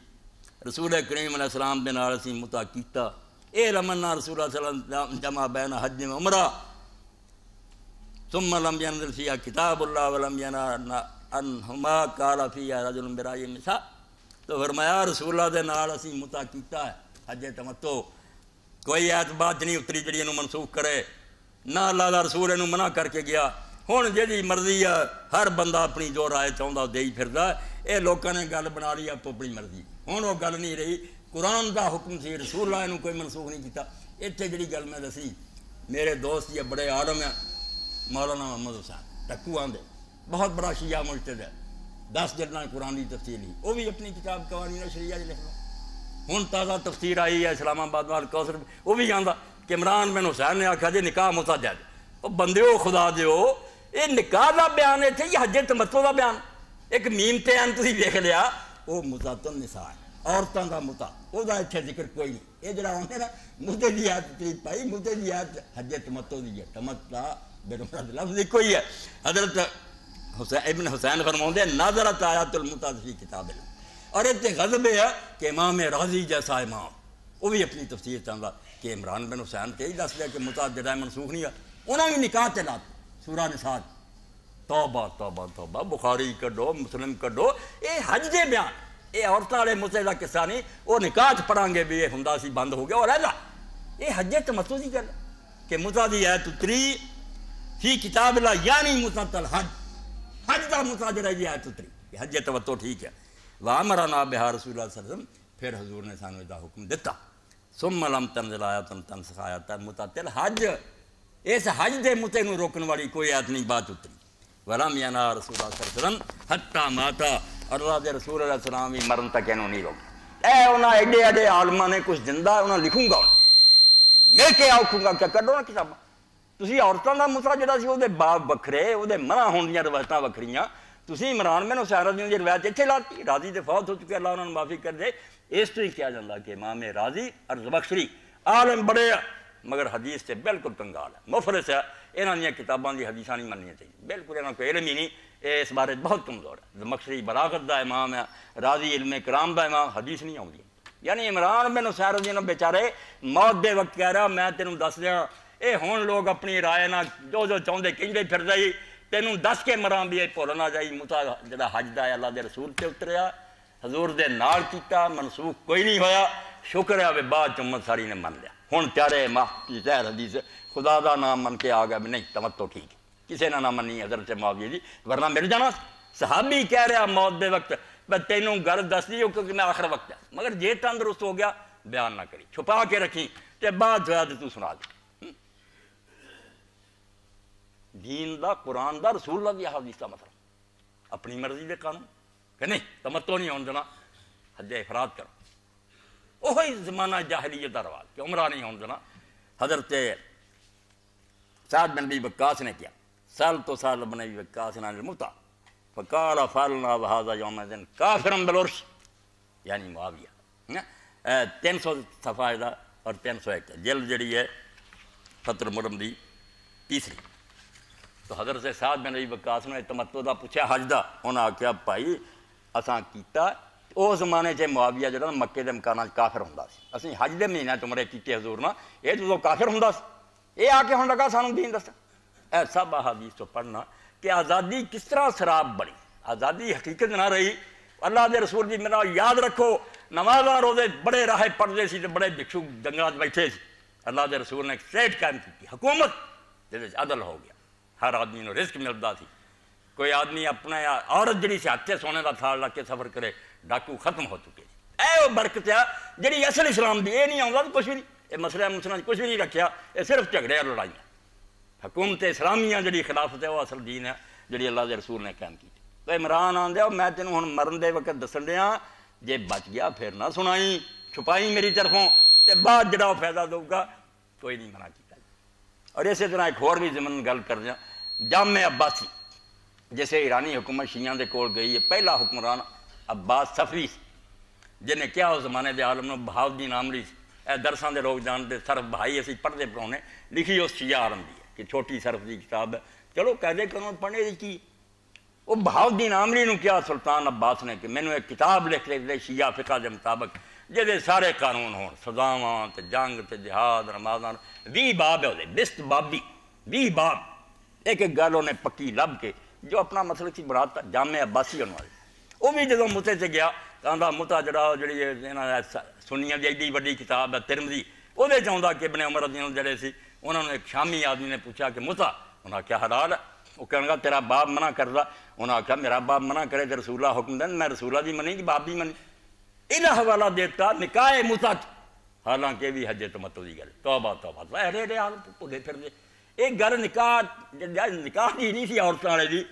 رسول کریم علیہ السلام دے نال اسی متع کیتا. اے لمنا رسول اللہ صلی اللہ علیہ وسلم جمع بین حج و عمرہ ثم لم ينزل فيها کتاب اللہ ولم ينهى عنہما قال فيها رجل برأي النساء. تو فرمایا رسول اللہ دے نال اسی متع کیتا ہے حج تمتع. کوئی ایت بات نہیں اتری جڑی انہوں منسوخ کرے, نہ اللہ دا رسول انہوں منع کر کے گیا. ہن جیڑی مرضی ہے ہر بندہ اپنی جو رائے چاہتا دے ہی پھردا. اے لوکاں نے گل بنا لی آپ اپنی مرضی. ہن وہ گل نہیں رہی, قرآن دا حکم سی, رسول اللہ انہوں کوئی منسوخ نہیں کیتا. اتنے جڑی گل میں دسی میرے دوست یہ بڑے عالم ہیں مولانا محمد حسین ٹکو آندے, بہت بڑا شیعہ مجتہد ہے, 10 جلداں قرآن کی تفسیر لی. وہ بھی اپنی کتاب قوانین شریعہ لکھ لو. ہن تازہ تفسیر آئی ہے اسلام آباد وال کوثر, وہ بھی آندا کہ عمران بن حسین نے آکھا جی نکاح متع جائز. وہ بندیو خدا دیو یہ نکاح دا بیان ہے تھے, یہ حج تمتع دا بیان. ایک میم تے ان تسی دیکھ لیا وہ متعۃ النساء عورتاں دا متع, وہ دا اتنے ذکر کوئی نہیں. یہ جڑا ہوندے نا متع دی آیت تیج پائی, متع دی آیت حج تمتع دی ہے. تمتع بالعمرہ لفظ کوئی ہے. حضرت ابن حسین فرماؤندے نظرت آیات المتع فی کتاب اللہ. اور اتنے غضب ہے کہ امام راضی جیسا امام وہ بھی اپنی تفسیر چاہتا کہ عمران بن حسین تے ہی دس دیا کہ متع جڑا منسوخ نہیں ہے. انہوں نے نکاح تے لات سورہ نساء. توبہ توبہ توبہ, بخاری کڈو مسلم کڈو. یہ حج دے بیان, یہ عورتوں والے متع دا قصہ نہیں. وہ نکاح پڑھاں گے بھی یہ ہوندا سی بند ہو گیا اور رہدا. یہ حج تمتع دی گل کہ متع دی ایت اتری فی کتاب اللہ, یعنی متع الحج, حج دا متع جڑا جی ایت اتری کہ حج تمتع ٹھیک ہے. وَأَمَرَنَا بِهَا رسول اللہ صلی اللہ علیہ وسلم, پھر حضور نے سانو دا حکم دیتا. ثُمَّ لَمْ تَنزِلْ آیَةٌ تَنسِخُ آیَةَ الْمُتَعَّةِ الْحَجَّ. اس حج دے متع نو روکن والی کوئی آیت نہیں بات اتری. وَلَمْ يَنَهَ رسول اللہ صلی اللہ علیہ وسلم حَتَّى مَاتَ, اللہ دے رسول علیہ السلام بھی مرن تک انہوں نہیں روکا. اے انہاں ایڈے ایڈے عالماں نے کچھ زندہ انہاں لکھوں گا, میں کہ آکھوں گا کہ کڈو نا کتاباں. تسی عورتاں دا متع جڑا سی او دے باب وکھرے, او دے منع ہون دیاں روایتاں وکھریاں. تسی عمران بن حسین رضی اللہ عنہ روایت اتنے لاتی. راضی دے فوت ہو چکے, اللہ انہوں نے معافی کر دے. اس تو ہی کیا جاندہ کہ امام راضی اور زبخشری عالم بڑے مگر حدیث سے بالکل کنگال ہے, مفلس ہے. یہاں دیا کتاباں دی حدیثاں نہیں مننی چاہیے، بالکل یہاں کو علم ہی نہیں، اس بارے بہت کمزور ہے۔ زمخشری بلاغت دا امام ہے، راضی علم کرام دا امام، حدیث نہیں آؤں۔ یعنی عمران بن حسین رضی اللہ عنہ بیچارے موت دے وقت کہہ رہا میں تینوں دس دیا اے ہون لوگ اپنی رائے نہ جو چاہتے کہیں پھر جائی تینوں دس کے مراں بھی بھول نہ جائی۔ موسیٰ جڑا حج دا اللہ دے رسول تے اتریا، حضور دے نال کیتا، منسوخ کوئی نہیں ہویا، شکر ہے بعد چمت ساری نے من لیا۔ ہن پیارے ظاہر حدیث خدا دا نام من کے آ گیا بھی نہیں تمتو ٹھیک ہے، کسی نے نہ منی حضرت معاویہ جی، ورنہ مل جانا۔ صحابی کہہ رہا موت دے وقت میں تینوں گھر دس دیو کیونکہ میں آخر وقت ہے، مگر جے تندرست ہو گیا بیان نہ کری، چھپا کے رکھی تے بعد جو تو سنا دے۔ دین دا، قرآن دا، رسول اللہ دی حدیث دا مسئلہ، اپنی مرضی دے قانون کہ نہیں تمتو نہیں ہون دینا، حج افراد کرو۔ وہی زمانہ جاہلیت دا رواج کہ عمرہ نہیں ہون دینا۔ حضرت سعد بن ابی وقاص نے کیا، سال تو سال بن ابی وقاص عن المتع فقال فعلنا بهذا يومئذ كافرا بالعرش، یعنی معاویہ 300 صفحہ دا اور 301 جلد جڑی ہے فتح الملم دی تیسری۔ تو حضرت سعد بن ابی وقاص نے تمتع دا پوچھا حج دا، انہاں آکھیا بھائی اساں کیتا اس زمانے چ معاویہ جڑا مکے دے مکانات کافر ہوندا سی، اسی حج دے مہینے عمرے کیتے حضور نا، اے تو کافر ہوندا سی، اے آ کے ہن لگا سانوں دین دسا۔ اے سب احادیث تو پڑھنا کہ آزادی کس طرح سراب بڑی، آزادی حقیقت نہ رہی۔ اللہ دے رسول دی میرا یاد رکھو نمازاں روزے بڑے راہے پڑھتے سی تے بڑے بھکشو جنگلاں بیٹھے سی، اللہ دے رسول نے ایک اسٹیٹ قائم کی حکومت جس عدل ہو گیا، ہر آدمی نو رزق ملتا سی، کوئی آدمی اپنا عورت جڑی سی ہاتھ سونے کا تھال رکھ کے سفر کرے، ڈاکو ختم ہو چکے اے وہ برکت ہے جڑی اصل اسلام دی، یہ نہیں آتا کچھ بھی نہیں، یہ مسئلہ مسئلہ کچھ بھی نہیں رکھیا، یہ صرف جھگڑے اور لڑائیاں۔ حکومت اسلامیہ جڑی خلافت ہے وہ اصل دین ہے جڑی اللہ دے رسول نے قائم کی۔ تو عمران آن دیا میں تینوں ہن مرن دے وقت دسن دیا جے بچ گیا پھر نہ سنائی چھپائی میری طرفوں تے بعد جڑا وہ فائدہ دو گا کوئی نہیں منع کیتا۔ اور اسی طرح ایک اور بھی ضمن گل کر دیا، جامع عباسی جیسے ایرانی حکومت شیعہ دے کول گئی ہے، پہلا حکمران عباس صفوی جن نے کیا اس زمانے دے عالم نو بہاؤالدین عامری اے درساں دے لوگ جانتے صرف بھائی اسی پڑھتے پڑھونے، لکھی اس شیعہ عالم دی ہے کہ چھوٹی صرف دی کتاب ہے، چلو قاعدے قانون پڑھنے دی کی وہ بہاؤالدین عامری نو کیا سلطان عباس نے کہ میں نے ایک کتاب لکھ دے شیعہ فقہ دے مطابق جہدے سارے قانون ہون، سزاواں تے جنگ تے جہاد رمضان 20 باب ہے وہ بست بابی 20 باب، ایک ایک گل انہیں پکی لب کے جو اپنا مسلک سی بناتا جامع عباسی ہونے والے۔ وہ بھی جدوں متے سے گیا کہندا متا جڑا جڑی سنیاں دی ایڈی وڈی کتاب ہے ترمذی، وہ چاہتا کہ ابن عمر رضی اللہ عنہ جڑے سی انہوں نے ایک شامی آدمی نے پوچھا کہ متا انہاں کیا حلال ہے؟ وہ کہنے گا تیرا باپ منع کردا، انہاں کہا میرا باپ منع کرے تو رسول اللہ حکم دین، میں رسول اللہ دی منی کہ باپ بھی منی، انہاں حوالہ دیتا نکاح متا، حالانکہ بھی حج تمتع دی گل توبہ توبہ اے حال بھولے پھر دے ایک گل نکاح دی نہیں سی عورتوں والے دی،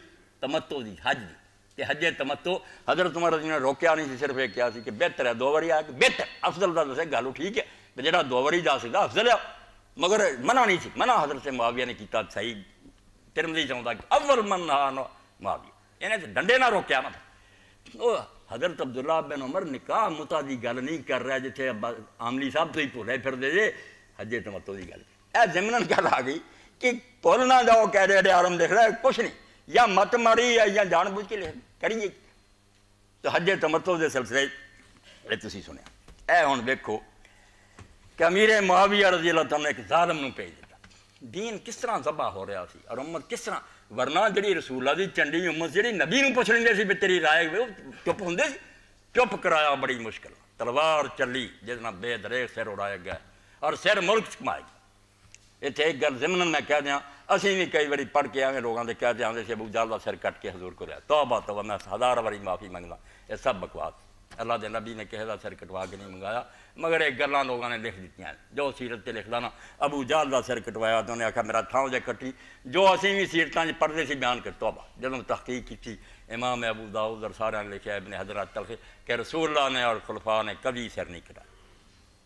تمتع دی حج دی تے حج تمتع حضرت عمر رضی اللہ نے روکیا نہیں سی، صرف یہ کیا سی کہ بہتر ہے 2 واری آ کے بہتر افضل دا دسے گل ٹھیک ہے تے جڑا 2 واری جا سکدا افضل ہے، مگر منع نہیں سی، منع حضرت معاویہ نے کیتا صحیح ترمذی چاہتا کہ اول من معاویہ انہیں تے ڈنڈے نہ روکیا نا۔ وہ حضرت عبداللہ بن عمر نکاح متا دی گل نہیں کر رہا جتھے عاملی صاحب تو ہی بھولے پھر دے جے حج تمتع دی گل، اے ضمناً گل آ گئی کہ بھول نہ جاؤ کہہ رہے عالم دیکھ رہا ہے کچھ نہیں، یا مت ماری ہے یا جان بوجھ کے لے کریے۔ تو حج تمتع دے سلسلے یہ تسی سنیا، اے ہن دیکھو کہ امیر معاویہ رضی اللہ عنہ نے ایک ظالم نو بھیج دیتا، دین کس طرح ذبح ہو رہا سی اور امت کس طرح، ورنہ جڑی رسول اللہ دی چنڈی امت جڑی نبی نو پوچھ لیندے سی بھی تیری رائے چپ ہوندے سی، چپ کرایا بڑی مشکل، تلوار چلی جس نال بے دریغ سر اڑایا گیا اور سر ملک کمائے گیا۔ اتنے ایک گل ضمن میں کہہ دیا، اسی بھی کئی باری پڑھ کے آئے لوگوں کے کہتے آتے سی ابو جہل کا سر کٹ کے حضور کو لیا، توبہ توبہ میں 1000 باری معافی منگنا، یہ سب بکواس، اللہ دے نبی نے کسی کا سر کٹوا کے نہیں منگایا، مگر ایک گلاں لوگوں نے لکھ دیتی ہیں جو سیرت تے لکھدا نا ابو جہل کا سر کٹوایا تو انہیں آخیا میرا تھاؤ جے کٹی، جو اسی بھی سیرتاں پڑھتے سی بیان کر توبہ، جدوں تحقیق کی امام ابو داؤد اور سارے نے لکھا ابن حجر تلخ کہ رسول اللہ نے اور خلفاء نے کبھی سر نہیں کٹایا۔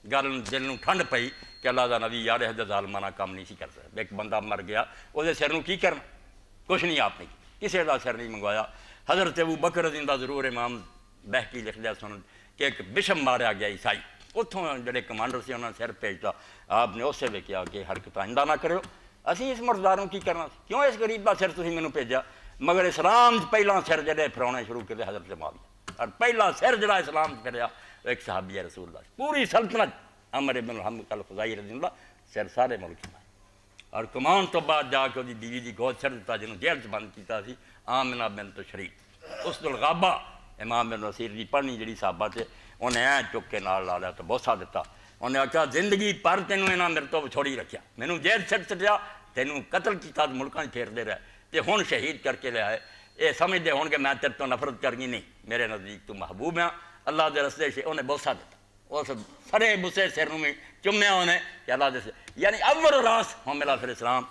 گل دل نو ٹھنڈ پئی کہ اللہ دا نبی یار یہ ظالمانہ کام نہیں سی کر سکتا، ایک بندہ مر گیا وہ سر نو کی کرنا، کچھ نہیں آپ نے کسی کا سر نہیں منگوایا۔ حضرت ابو بکر رضی اللہ ضرور امام بہقی لکھ دیا سن کہ ایک بشم ماریا گیا عیسائی، اتوں جڑے کمانڈر سے انہوں نے سر بھیجتا، آپ نے اسے بھی کیا کہ حرکت آئندہ نہ کرو، اسی اس مرداروں کی کرنا کیوں اس غریب کا سر تھی مینوں بھیجا مگر اسلام پہلا سر جڑے پھراؤنے شروع کرتے حضرت معاویہ اور پہلا سر جڑا اسلام پھریا ایک صحابی رسول اللہ پوری سلطنت عمر بن الحمد الخزاعی رضی اللہ سر سارے ملک میں اور کمان تو بعد جا کے بیوی کی گود چڑھ دیتا جنہوں جیل چ بند کیا سی آمنہ بنت شریف اس الغابہ امام بن نصیر کی پڑھنی جڑی صحابہ سے انہیں این چک کے نال لا لیا تو بوسا دیتا انہیں آخیا زندگی پر تینوں یہاں میرے تو چھوڑی رکھیا مینوں جیل چھٹ چٹیا تینوں قتل کیا ملکاں پھیرتے رہے تے ہن شہید کر کے لیا ہے یہ سمجھتے ہون کہ میں تیرے تو نفرت کرنی نہیں میرے نزدیک تو محبوب ہیں اللہ دے رستے سے انہیں بوسا دیتا اس سرے بسے سر میں چومیا انہیں کہ اللہ دے سے یعنی اول راس ہوں ملا پھر اسلام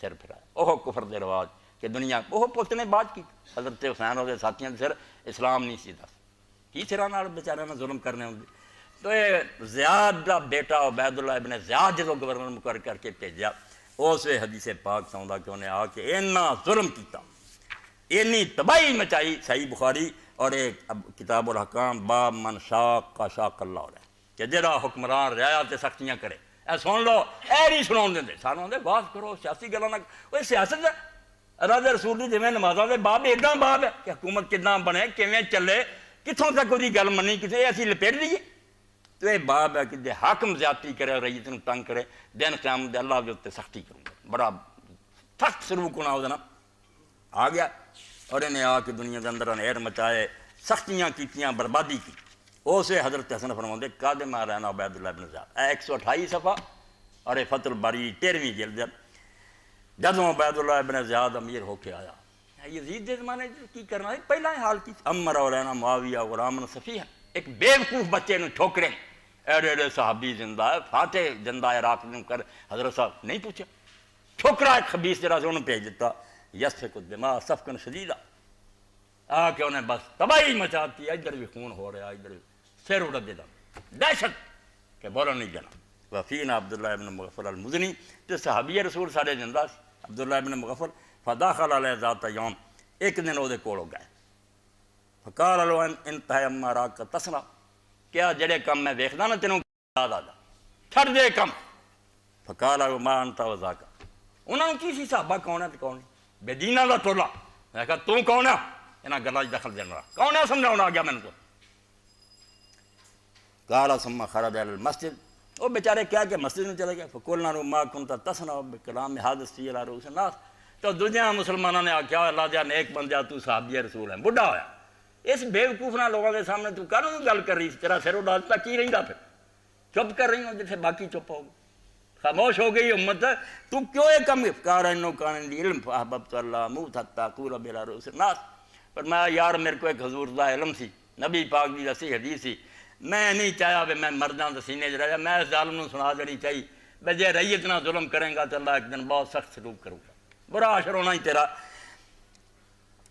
سر پھرایا وہ کفر دے رواج کہ دنیا وہ پوت نے بات کی حضرت حسین اور ساتھیوں سر اسلام نہیں سی دس کی سرا نال بیچارے نے ظلم کرنے ہوں تو یہ زیاد کا بیٹا عبید اللہ ابن زیاد جدو گورنر مقرر کر کے بھیجا اس حدیث پاک چاہتا کہ انہیں آ کے اینا ظلم کیتا اینی تباہی مچائی صحیح بخاری اور ایک کتاب الحکام باب من شاق شاق اللہ ہو رہا ہے کہ جڑا حکمران رعایا تے سختیاں کرے اے سن لو اے نہیں سناؤ دیں سانوں آدھے بات کرو سیاسی گلاں نہ وہ سیاست ہے اللہ دے رسول دی جویں نمازاں دے باب ایڈاں باب ہے کہ حکومت کداں بنے کیویں چلے کتھوں تک وہی گل منی کسے اسی لپیٹ دیے تو یہ باب ہے کہ جے حاکم زیادتی کرے رعیت نوں تنگ کرے دن قیامت دے اللہ دے اوتے سختی کروں گا بڑا سخت سلوک ہونا وہ آ گیا اور انہیں آ کے دنیا کے اندر انہیر مچائے سختیاں کیتیاں بربادی کی اسے حضرت حسن فرماتے قادم رہنا عبید اللہ بن زیاد 128 صفحہ اور فتح الباری 13ویں جلد جدوں عبید اللہ بن زیاد امیر ہو کے آیا یزید کے زمانے کی کرنا ہے پہلا ہی حال کی عمر اور رہنا معاویہ غلام صفیہ ایک بیوقوف بچے نے ٹھوکرے ایڈے ایڈے صحابی زندہ ہے فاتح زندہ عراق میں کر حضرت صاحب نہیں پوچھا ٹھوکرا ایک خبیث جرا سے انہوں نے بھیج دیتا یسفک الدماء سفکن شدیدہ آ کے انہیں بس تباہی مچاتی ادھر بھی خون ہو رہا ادھر بھی سر اڑ دیتا دہشت کہ بولا نہیں جانا وفینا عبداللہ ابن مغفر المزنی تو صحابی رسول سارے زندہ سی عبداللہ ابن مغفر فداخل علیہ ذات یوم ایک دن وہ کول ہو گئے فقال لو انتہا اما راک کا تسنا کیا جڑے کم میں ویکھدا نا تینوں یاد آ جا چھڑ دے کم فقال لو ما انت وذاک انہوں نے کی سی صحابہ کون ہے تو کون نہیں بے دینہ دا ٹولا میں کہا تو کون ہے انہاں گلاں وچ دخل دینا کون ہے سمجھاؤنا آ گیا میں نے تو قال ثم خرج الى المسجد وہ بیچارے کیا کہ مسجد میں چلے گئے فقلنا له ما كنت تصنع بكلام حادث في على رؤوس الناس تو دنیا مسلمانوں نے آکھیا اللہ دیا نیک بندہ تو صحابی رسول ہے بڑھا ہویا اس بیوقوف نہ لوگوں کے سامنے تو کانوں گل کر رہی تیرا سر اڑاتا کی رہندا پھر چپ کر رہی ہوں جیسے باقی چپ ہو گئے خاموش ہو گئی امت تو کیوں یہ کم افکار انو کان علم فاحببت اللہ موت حتی اقول بلا رؤوس الناس پر میں یار میرے کو ایک حضور دا علم سی نبی پاک دی دسی حدیث سی میں نہیں چاہیا کہ میں مرداں دے سینے چ رہا میں اس ظالم نوں سنا دینی چاہیے بے جے رعیت نہ ظلم کریں گا تو اللہ ایک دن بہت سخت سلوک کروں گا برا عشر ہونا ہی تیرا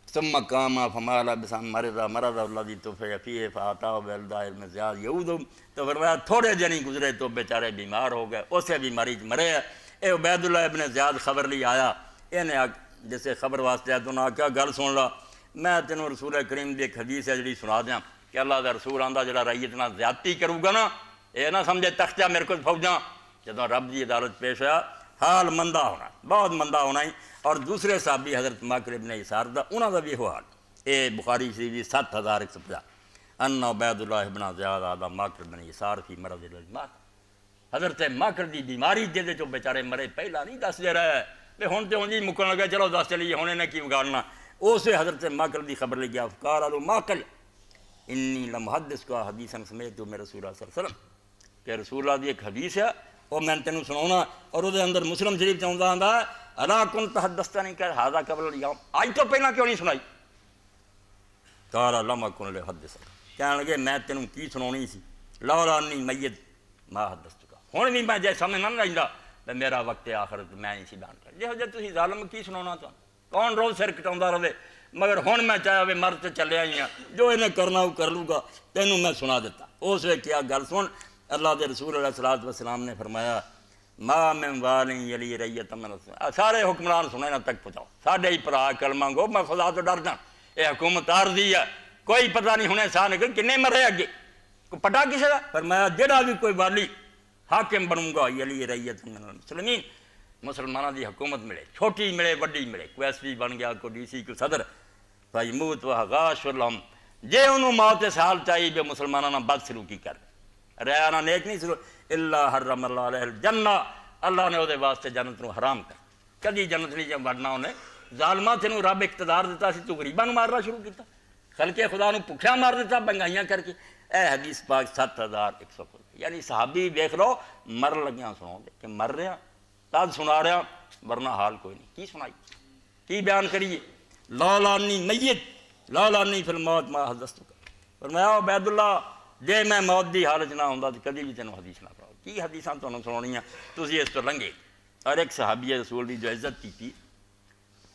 ثم قام فمال بسم مرض الذي توفي فيه فاتاه بالدائر میں زیاد یہود تو فرمایا تھوڑے جنی گزرے تو بیچارے بیمار ہو گئے اسے بیماری مرے اے عبید اللہ ابن زیاد خبر لی آیا انہیں جیسے خبر واسطے آیا تو انہوں نے کیا گل سن لا میں تینوں رسول کریم دی ایک حدیث ہے جڑی سنا دیاں کہ اللہ دا رسول آندا جڑا رعیت نہ زیادتی کروں گا نا یہ نہ سمجھے تختہ میرے کو فوجاں جدوں رب دی عدالت پیش ہوا حال مندہ ہونا بہت مندہ ہونا ہی اور دوسرے صحابی حضرت ماکر ابن یسار دا انہوں دا بھی ہو حال اے بخاری شریف 7150 ان عبید اللہ ابن زیاد آدھا ماکر ابن یسار فی مرض الجماعت حضرت ماکر دی بیماری دے جو بیچارے مرے پہلا نہیں دس دے رہا ہے بے ہون تے ہون جی مکن لگا چلو دس چلیے ہونے نے کی بگاڑنا اسے حضرت ماکر دی خبر لے گیا فقال علو ماکر انی لمحدث کا حدیثاً سمیت میں رسول اللہ صلی اللہ علیہ وسلم کہ رسول اللہ دی ایک حدیث ہے اور میں تینوں سناؤنا اور وہ اندر مسلم شریف چاہتا آندا ہے الا کنت حدثتنی کہ ھذا قبل الیوم آج تو پہلا کیوں نہیں سنائی قال لم اکن لحدثک کہنے لگے میں تینوں کی سناونی سی لولا انی میت ما حدثتک ہن بھی میں جے سمجھ نہ رہندا تے میرا وقت آخرت میں نہیں سی بیان کر جے تسی ظالم کی سناونا تو کون روز سر کٹاوندا رہے مگر ہن میں چاہیا وے مر تے چلے آئی ہاں جو انہیں کرنا وہ کر لوں گا تینوں میں سنا دیتا اس وقت کیا گل سن اللہ دے رسول علیہ الصلوۃ والسلام نے فرمایا ما من والی یلی رعیت من سارے حکمران سنے نہ تک پہنچاؤ ساڈے ہی پرا کلمہ گو میں خدا تو ڈر جاں یہ حکومت عارضی ہے کوئی پتہ نہیں ہونے سا نکل کنے مرے اگے کو پٹا کسے دا فرمایا جڑا بھی کوئی والی حاکم بنوں گا یلی رعیت من المسلمین مسلمانوں دی حکومت ملے، چھوٹی ملے وڈی ملے، کوئی ایس پی بن گیا، کوئی ڈی سی، کوئی صدر، فیموت وغاش لهم جے انہوں موت سال چاہیے بے مسلمانوں نے بد سلوکی کر رہا نیک نہیں سلو الا حرم اللہ علیہ الجنہ، اللہ نے وہ واسطے جنت نو حرام کر، کدی جنت نہیں جب وڑنا انہیں ظالمہ تینوں رب اقتدار دیتا سی تو غریباں نو مارنا شروع کیتا، خلق خدا نو بھکھیا مار دیتا بنگائیاں کر کے۔ اے حدیث پاک 7100 یعنی صحابی دیکھ لو مر لگیاں سناؤ دے کہ مر رہا تاج سنا رہا ورنہ حال کوئی نہیں، کی سنائی کی بیان کریے؟ لالانی میت لالانی فی الموت ما حدثت فرمایا عبید اللہ جے میں موت دی حالت نہ ہوندا تو کدی بھی تینوں حدیث نہ پڑھاؤ، کی حدیثاں تانوں سناونیاں تسی اس تو لنگے۔ اور ایک صحابی رسول دی جو عزت کی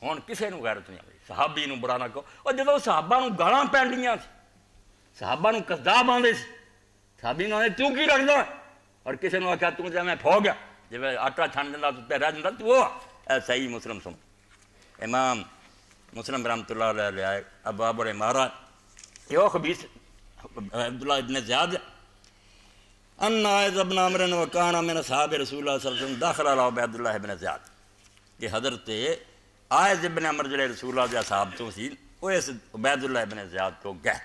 ہن کسے نو غیرت نہیں آئی، صحابی نو برا نہ کہو۔ اور جدوں صحابہ نو گالاں پینڈیاں سی، صحابہ نو کذاب آندے سی، صحابی نو تو کی رکھدا اور کسے نو آکھیا تو جے میں پھو گیا جے آٹا چھان دیندا تو رہ جاندا تو وہ صحیح مسلم سن امام مسلم رحمۃ اللہ علیہ لائے ابواب العمارات یہ خبیث عبداللہ ابن زیاد ان عائذ ابن عمر وکان من اصحاب رسول اللہ صلی اللہ علیہ وسلم داخل علی عبید اللہ ابن زیاد کہ حضرت عائذ ابن عمر جڑے رسول اللہ دے اصحاب تو سی وہ اس عبید اللہ ابن زیاد کو گئے۔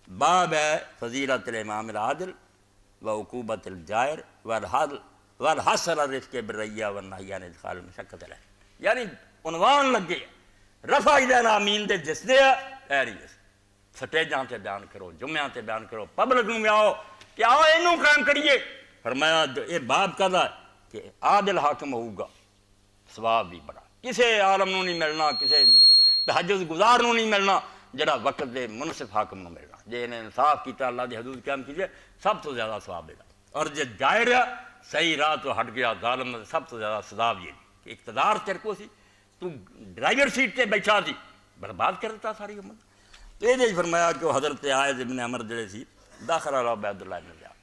باب ہے فضیلت الامام العادل وعقوبت الجائر والحصر الرفق بالرعیہ والنہی عن ادخال المشقۃ علیہ، یعنی عنوان لگے رفع دین آمین دے جس دے ایریس سٹیجاں تے بیان کرو، جمعیاں تے بیان کرو، پبلک میں آؤ کہ آؤ اینوں قائم کریے۔ فرمایا یہ باب کہتا ہے کہ عادل حاکم ہوگا ثواب بھی بڑا، کسے عالم نو نہیں ملنا، کسے تہجد گزار نو نہیں ملنا جڑا وقت دے منصف حاکم نو ملنا، جے انہیں انصاف کیتا اللہ دی حدود قائم کیجئے سب تو زیادہ ثواب دے گا، اور جے جائر صحیح راہ تو ہٹ گیا ظالم سب تو زیادہ سزا بھی ہے کہ اقتدار تیرے کو سی تو ڈرائیور سیٹ تے بیٹھا سی برباد کر دیتا ساری امت۔ تو یہ فرمایا کہ حضرت عائذ ابن عمر جڑے سی داخل علی عبید اللہ بن زیاد،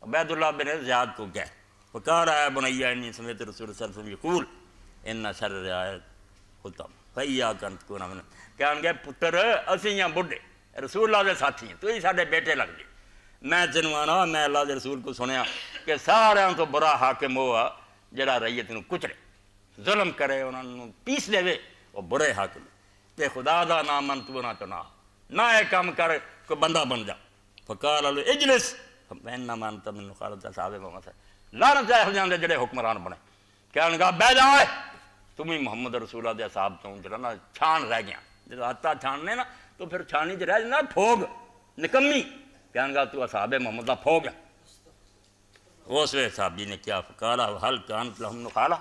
عبید اللہ بن زیاد کو گئے فقال اے بنی انی سمعت رسول صلی اللہ علیہ وسلم یقول ان شر الرعایۃ ختم فایاک ان تکون من، کہن گے پتر اسی ہاں بڈھے رسول اللہ دے ساتھی ہیں تو ہی ساڈے بیٹے لگ جے، میں تینوں آنا میں اللہ دے رسول کو سنیا کہ سارے تو برا حاکم ہوا جڑا رعیت نو کچرے ظلم کرے انہاں نو پیس دے وہ برے حاکم تے خدا دا نام من تو نہ چنا نہ اے کام کر کوئی بندہ بن جا۔ فقال له اجلس فانما انت من خالد صاحب محمد لعنت ہے جاندے جڑے حکمران بنے، کہن گا بیٹھ جا تم ہی محمد رسول اللہ دے صاحب تو جڑا نا چھان رہ گیا، جب آتا چھاننے نا تو پھر چھانی چ رہ جانا پھوگ نکمی، کہن گا تو اصحاب محمد دا پھوگ ہے۔ اس وقت صحابی نے کیا فقال هل كانت لهم نخالہ،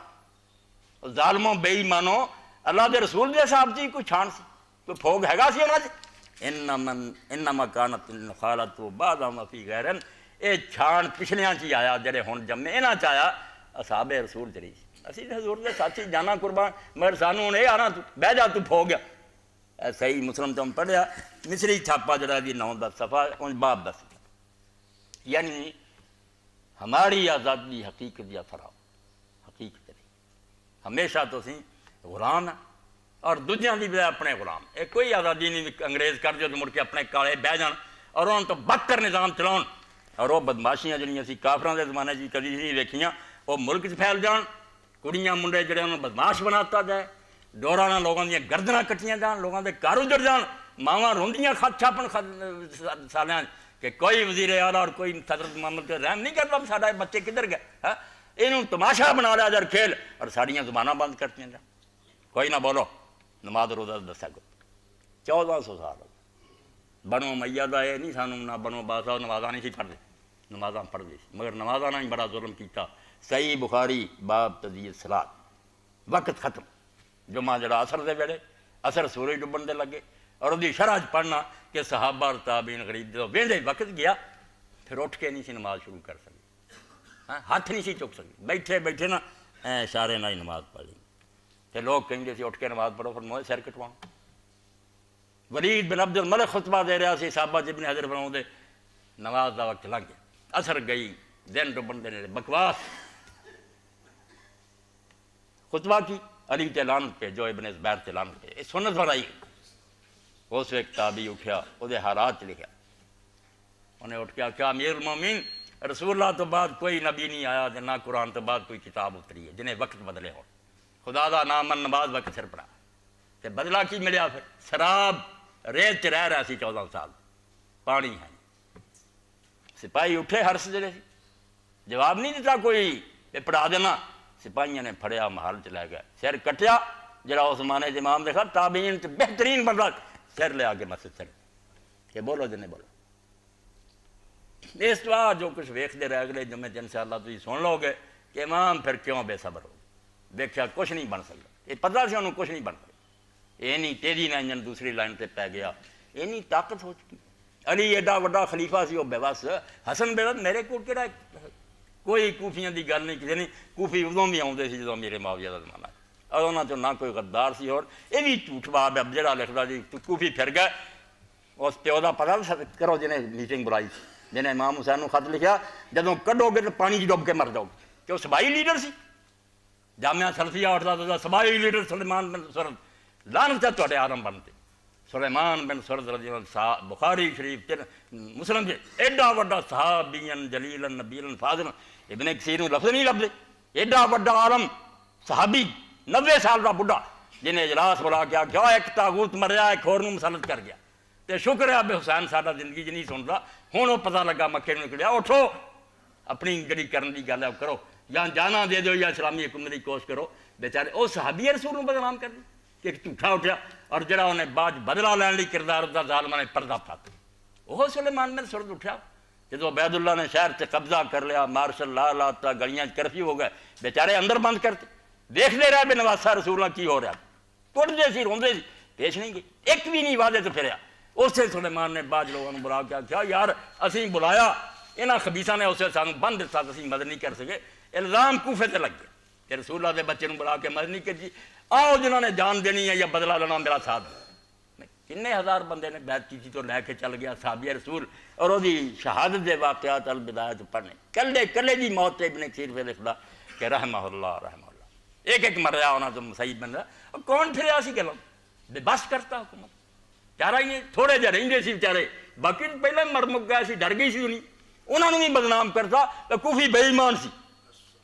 ظالموں بے ایمانوں اللہ دے رسول دے صاحب جی کوئی چھان سی کوئی پھوگ ہے گا سی انہاں دے، انما كانت النخالۃ بعض ما فی غیرن، اے چھان پچھلیاں چی آیا جڑے ہن جمے انہاں چ آیا اصحاب رسول جڑی اسی حضور دے ساتھی جانا قربان مگر سانوں ہن اے آنا تو بہ جا تو پھوگ گیا۔ صحیح مسلم تو ہم پڑھیا مصری چھاپا جڑا دی 9-10 صفحہ ان باب 10، یعنی ہماری آزادی حقیقت یا فراؤ حقیقت نہیں، ہمیشہ تو سی غلام ہے اور دوجیاں دی بجائے اپنے غلام، ایک کوئی آزادی نہیں انگریز کر جو تو مڑ کے اپنے کالے بہ جان اور انہوں تو بدتر نظام چلاؤن، اور وہ بدماشیاں جڑیاں سی کافراں دے زمانے جی کدی نہیں ویکھیاں وہ ملک چ پھیل جان، کڑیاں منڈے جڑے انہوں بدماش بناتا جائے، ڈورانا لوگوں دیا گردناں کٹیاں جان، لوگوں دے گھر اجڑ جان، ماواں روندیاں خط چھاپن سالیاں کہ کوئی وزیر اعلیٰ اور کوئی صدر محمد کے رحم نہیں کرتا ساڈے بچے کدھر گئے، انہوں تماشا بنا لیا جر کھیل اور ساڑیاں زباناں بند کرتی ہیں، کوئی نہ بولو نماز روزہ دسا کو 1400 سال بنو امیہ دا یہ نہیں سانوں نہ بنو باسا نمازاں نہیں سی پڑھتے، نمازاں پڑھ دی مگر نمازاں نے بڑا ظلم کیتا۔ صحیح بخاری باب تزیید صلاۃ وقت ختم جمعہ جڑا اثر دے ویلے اثر سورج ڈبن دے لگے اور وہ شرح پڑھنا کہ صحابہ اور تابعین غریب جب ویندے وقت گیا پھر اٹھ کے نہیں سی نماز شروع کر سکے، ہاتھ نہیں سی چک سکے، بیٹھے بیٹھے نا اشارے نہ ہی نماز پڑھی تے لوگ کہیں گے سی اٹھ کے نماز پڑھو پھر موئے سر کٹواؤں۔ ولید بن عبد الملک خطبہ دے رہا سی صحابہ ابن حجر بناؤں دے نماز دا وقت لگ گیا اثر گئی دن ڈبن دے بکواس خطبہ کی علی تے لعنت پہ جو ابن زبیر تے لعنت پہ سنت بنائی، اس وقت تابعی اٹھیا وہ دے حالات لکھا، انہیں اٹھ کے کیا امیر المومنین رسول اللہ تو بعد کوئی نبی نہیں آیا تے نہ قرآن تو بعد کوئی کتاب اتری ہے جنہیں وقت بدلے ہو. خدا دا نام من نماز وقت سر پڑا تے بدلا کی ملیا پھر شراب ریت چ رہ رہا سی 14 سال پانی ہے. سپاہی اٹھے ہرس جڑے سی جواب نہیں دیتا کوئی پڑھا دینا. سپاہیوں نے پھڑیا محل چ لے گیا سر کٹیا جڑا اس زمانے امام دیکھا تابعین تے بہترین بندہ سر لے آ کے مسجد چڑھ کہ بولو جنے بولو. اس تو جو کچھ ویکھتے رہ گئے جمعے انشاءاللہ تسی سن لو گے کہ امام پھر کیوں بے صبر ہو دیکھا کچھ نہیں بن سکتا. یہ پتہ سی انہوں کچھ نہیں بن سکتا. یہ نہیں تیزی نہ انجن دوسری لائن تے پی گیا. یہ نہیں طاقت ہو چکی. علی ایڈا وڈا خلیفہ سی وہ بے بس. حسن بے بس میرے کو کہڑا کوئی کوفیاں دی گل نہیں کسی نہیں. کوفی ادوں بھی آتے سی جدوں میرے معاویہ کا زمانہ اور انہوں نے نہ کوئی غدار سی. اور یہ بھی جھوٹ بات ہے جہاں لکھتا جی کوفی پھر گئے اس پیو کا پتا کرو جنہیں میٹنگ بلائی جنہیں امام حسین خط لکھا جدوں کڈو گے تو پانی ڈب کے مر جاؤ گے کہ وہ سبائی لیڈر سی. جامعہ سلفیہ اٹھتا تو سبائی لیڈر سلیمان بن سرد لعنت ہے تہاڈے آرم بنتے. سلیمان بن سرد رضی اللہ بخاری شریف مسلم جی ایڈا وڈا صحابین جلیلن نبیلن فاضلن ابن کثیر لفظ نہیں لبدے. ایڈا وڈا عالم صحابی 90 سال کا بڑھا جنہیں اجلاس بلا کے آخیا ایک تاغوت مریا ایک ہور نوں مسلط کر گیا تے شکر ہے اب حسین ساڈا زندگی چ نہیں سنتا. ہوں وہ پتہ لگا مکے نوں نکلیا اٹھو اپنی جڑی کرن دی گل ہے کرو یا جانا دے دو یا اسلامی حکومت کی کوشش کرو. بیچارے وہ صحابی رسول نوں بدنام کر دی کہ ایک جھوٹا اٹھیا اور جڑا انہیں بعد بدلا لین لی کردار دا ظالماں نے پردہ پھاتا. وہ سلیمان بن سرد اٹھیا جدو عبید اللہ نے شہر سے قبضہ کر لیا مارشل لا لاتا گلیاں کرفیو ہو گئے بیچارے اندر بند کرتے دیکھتے رہے بے نواسا رسول اللہ کی ہو رہا ٹوٹتے سی روندے سی پیش نہیں گئی ایک بھی نہیں وعدے تو پھریا. اسے سلیمان نے بعض لوگوں نے بلا کے آخیا یار اسی بلایا یہاں خبیثاں نے اسے سانوں بند دیتا اسی مدد نہیں کر سکے. الزام کوفے تے لگ گیا کہ رسول اللہ دے بچے نوں بلا کے مدد نہیں کی آؤ جنہوں نے جان دینی ہے یا بدلا لینا میرا ساتھ. کنے ہزار بندے نے بیعت کی تو لے کے چل گیا صحابی رسول اور وہ شہادت دے واقعات البدایت پڑھنے کلے کلے دی موت ابن کثیر پہ لکھدا کہ رحمہ اللہ ایک ایک مر رہا ہونا تو صحیح بن رہا. کون پھریا سی گلوں بے بس کرتا حکومت چارہ ہی تھوڑے جہ رہندے سی بیچارے باقی پہلے مر مک گئے سی ڈر گئی سی انہوں نے بھی بدنام کرتا تو کوفی بے ایمان سی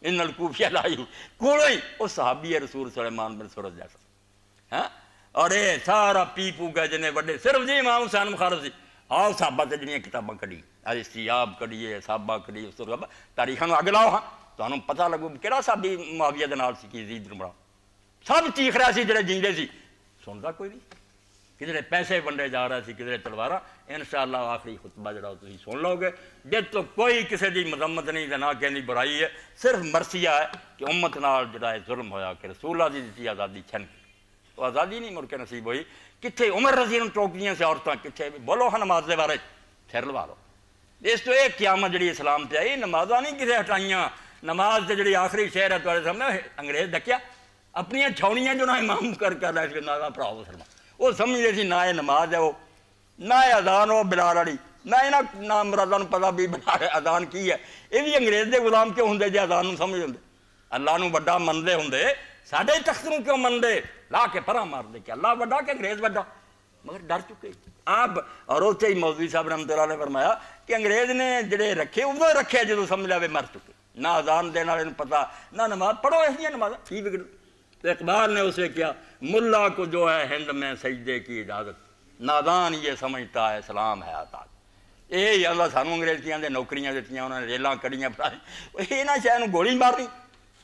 ان الکوفیہ لائی کوڑے ہی وہ صحابی رسول سلیمان بن سرد جیسا ہاں. اور یہ سارا پی پو گئے جنہیں وڈے صرف جی امام حسین مخالف سی آؤ صحابہ سے جنہیں کتاباں کھڑی استیاب کھڑیے صحابہ کھڑی اس طرح تاریخاں اگ لاؤ ہاں تو پتہ لگو کہڑا صحابی معاویہ دے نال سی کی زید بڑا سب چیخ رہا سی جڑے جیندے سی سنتا کوئی نہیں کدھر پیسے ونڈے جا رہا سی کدھر تلواراں. انشاءاللہ آخری خطبہ جڑا تسی سن لو گے جس تو کوئی کسی دی مذمت نہیں تے نہ کہندی برائی ہے صرف مرثیہ ہے کہ امت نال جڑا ہے ظلم ہویا کہ رسول اللہ دی دتی آزادی چھن تو آزادی نہیں مڑ کے نصیب ہوئی. کتنے عمر رضی اللہ ٹوکیاں سے عورتیں کتنے بولو ہاں نماز دے بارے پھر لوا لو. اس تو ایک قیامت جڑی اسلام تے آئی نمازاں نہیں کسے ہٹائیاں. نماز تے جڑی آخری شہر ہے تمہارے سامنے انگریز ڈکیا اپنی چھاؤنیاں جو نہ امام کر لے کے نہ پڑھاؤ مسلمان وہ سمجھتے سی نہ یہ نماز ہے وہ نہ اذان وہ بلال والی نہ یہاں نام مراداں پتا بھی اذان کی ہے. یہ بھی انگریز دے غلام کیوں ہوں جی اذان سمجھ ہوں اللہ نو وڈا منتے ہوں ساڈے تخت نو کیوں منتے لا کے پرا مار دے کہ اللہ وڈا کہ انگریز وڈا مگر ڈر چکے آپ. اور اسے ہی مولوی صاحب رحمۃ اللہ نے فرمایا کہ انگریز نے جڑے رکھے ادو رکھے جدو سمجھ لے مر چکے نہ اذان دینے والے پتا نہ نماز پڑھو ایسی نماز کی بگڑ. تو اقبال نے اسے کیا ملا کو جو ہے ہند میں سجدے کی اجازت نادان یہ سمجھتا ہے اسلام ہے آزاد. یہ اللہ سانو انگریز کیا دے نوکریاں دیتی انہوں نے ریلاں کڑیاں پڑھائی یہ نہ شاید گولی مارنی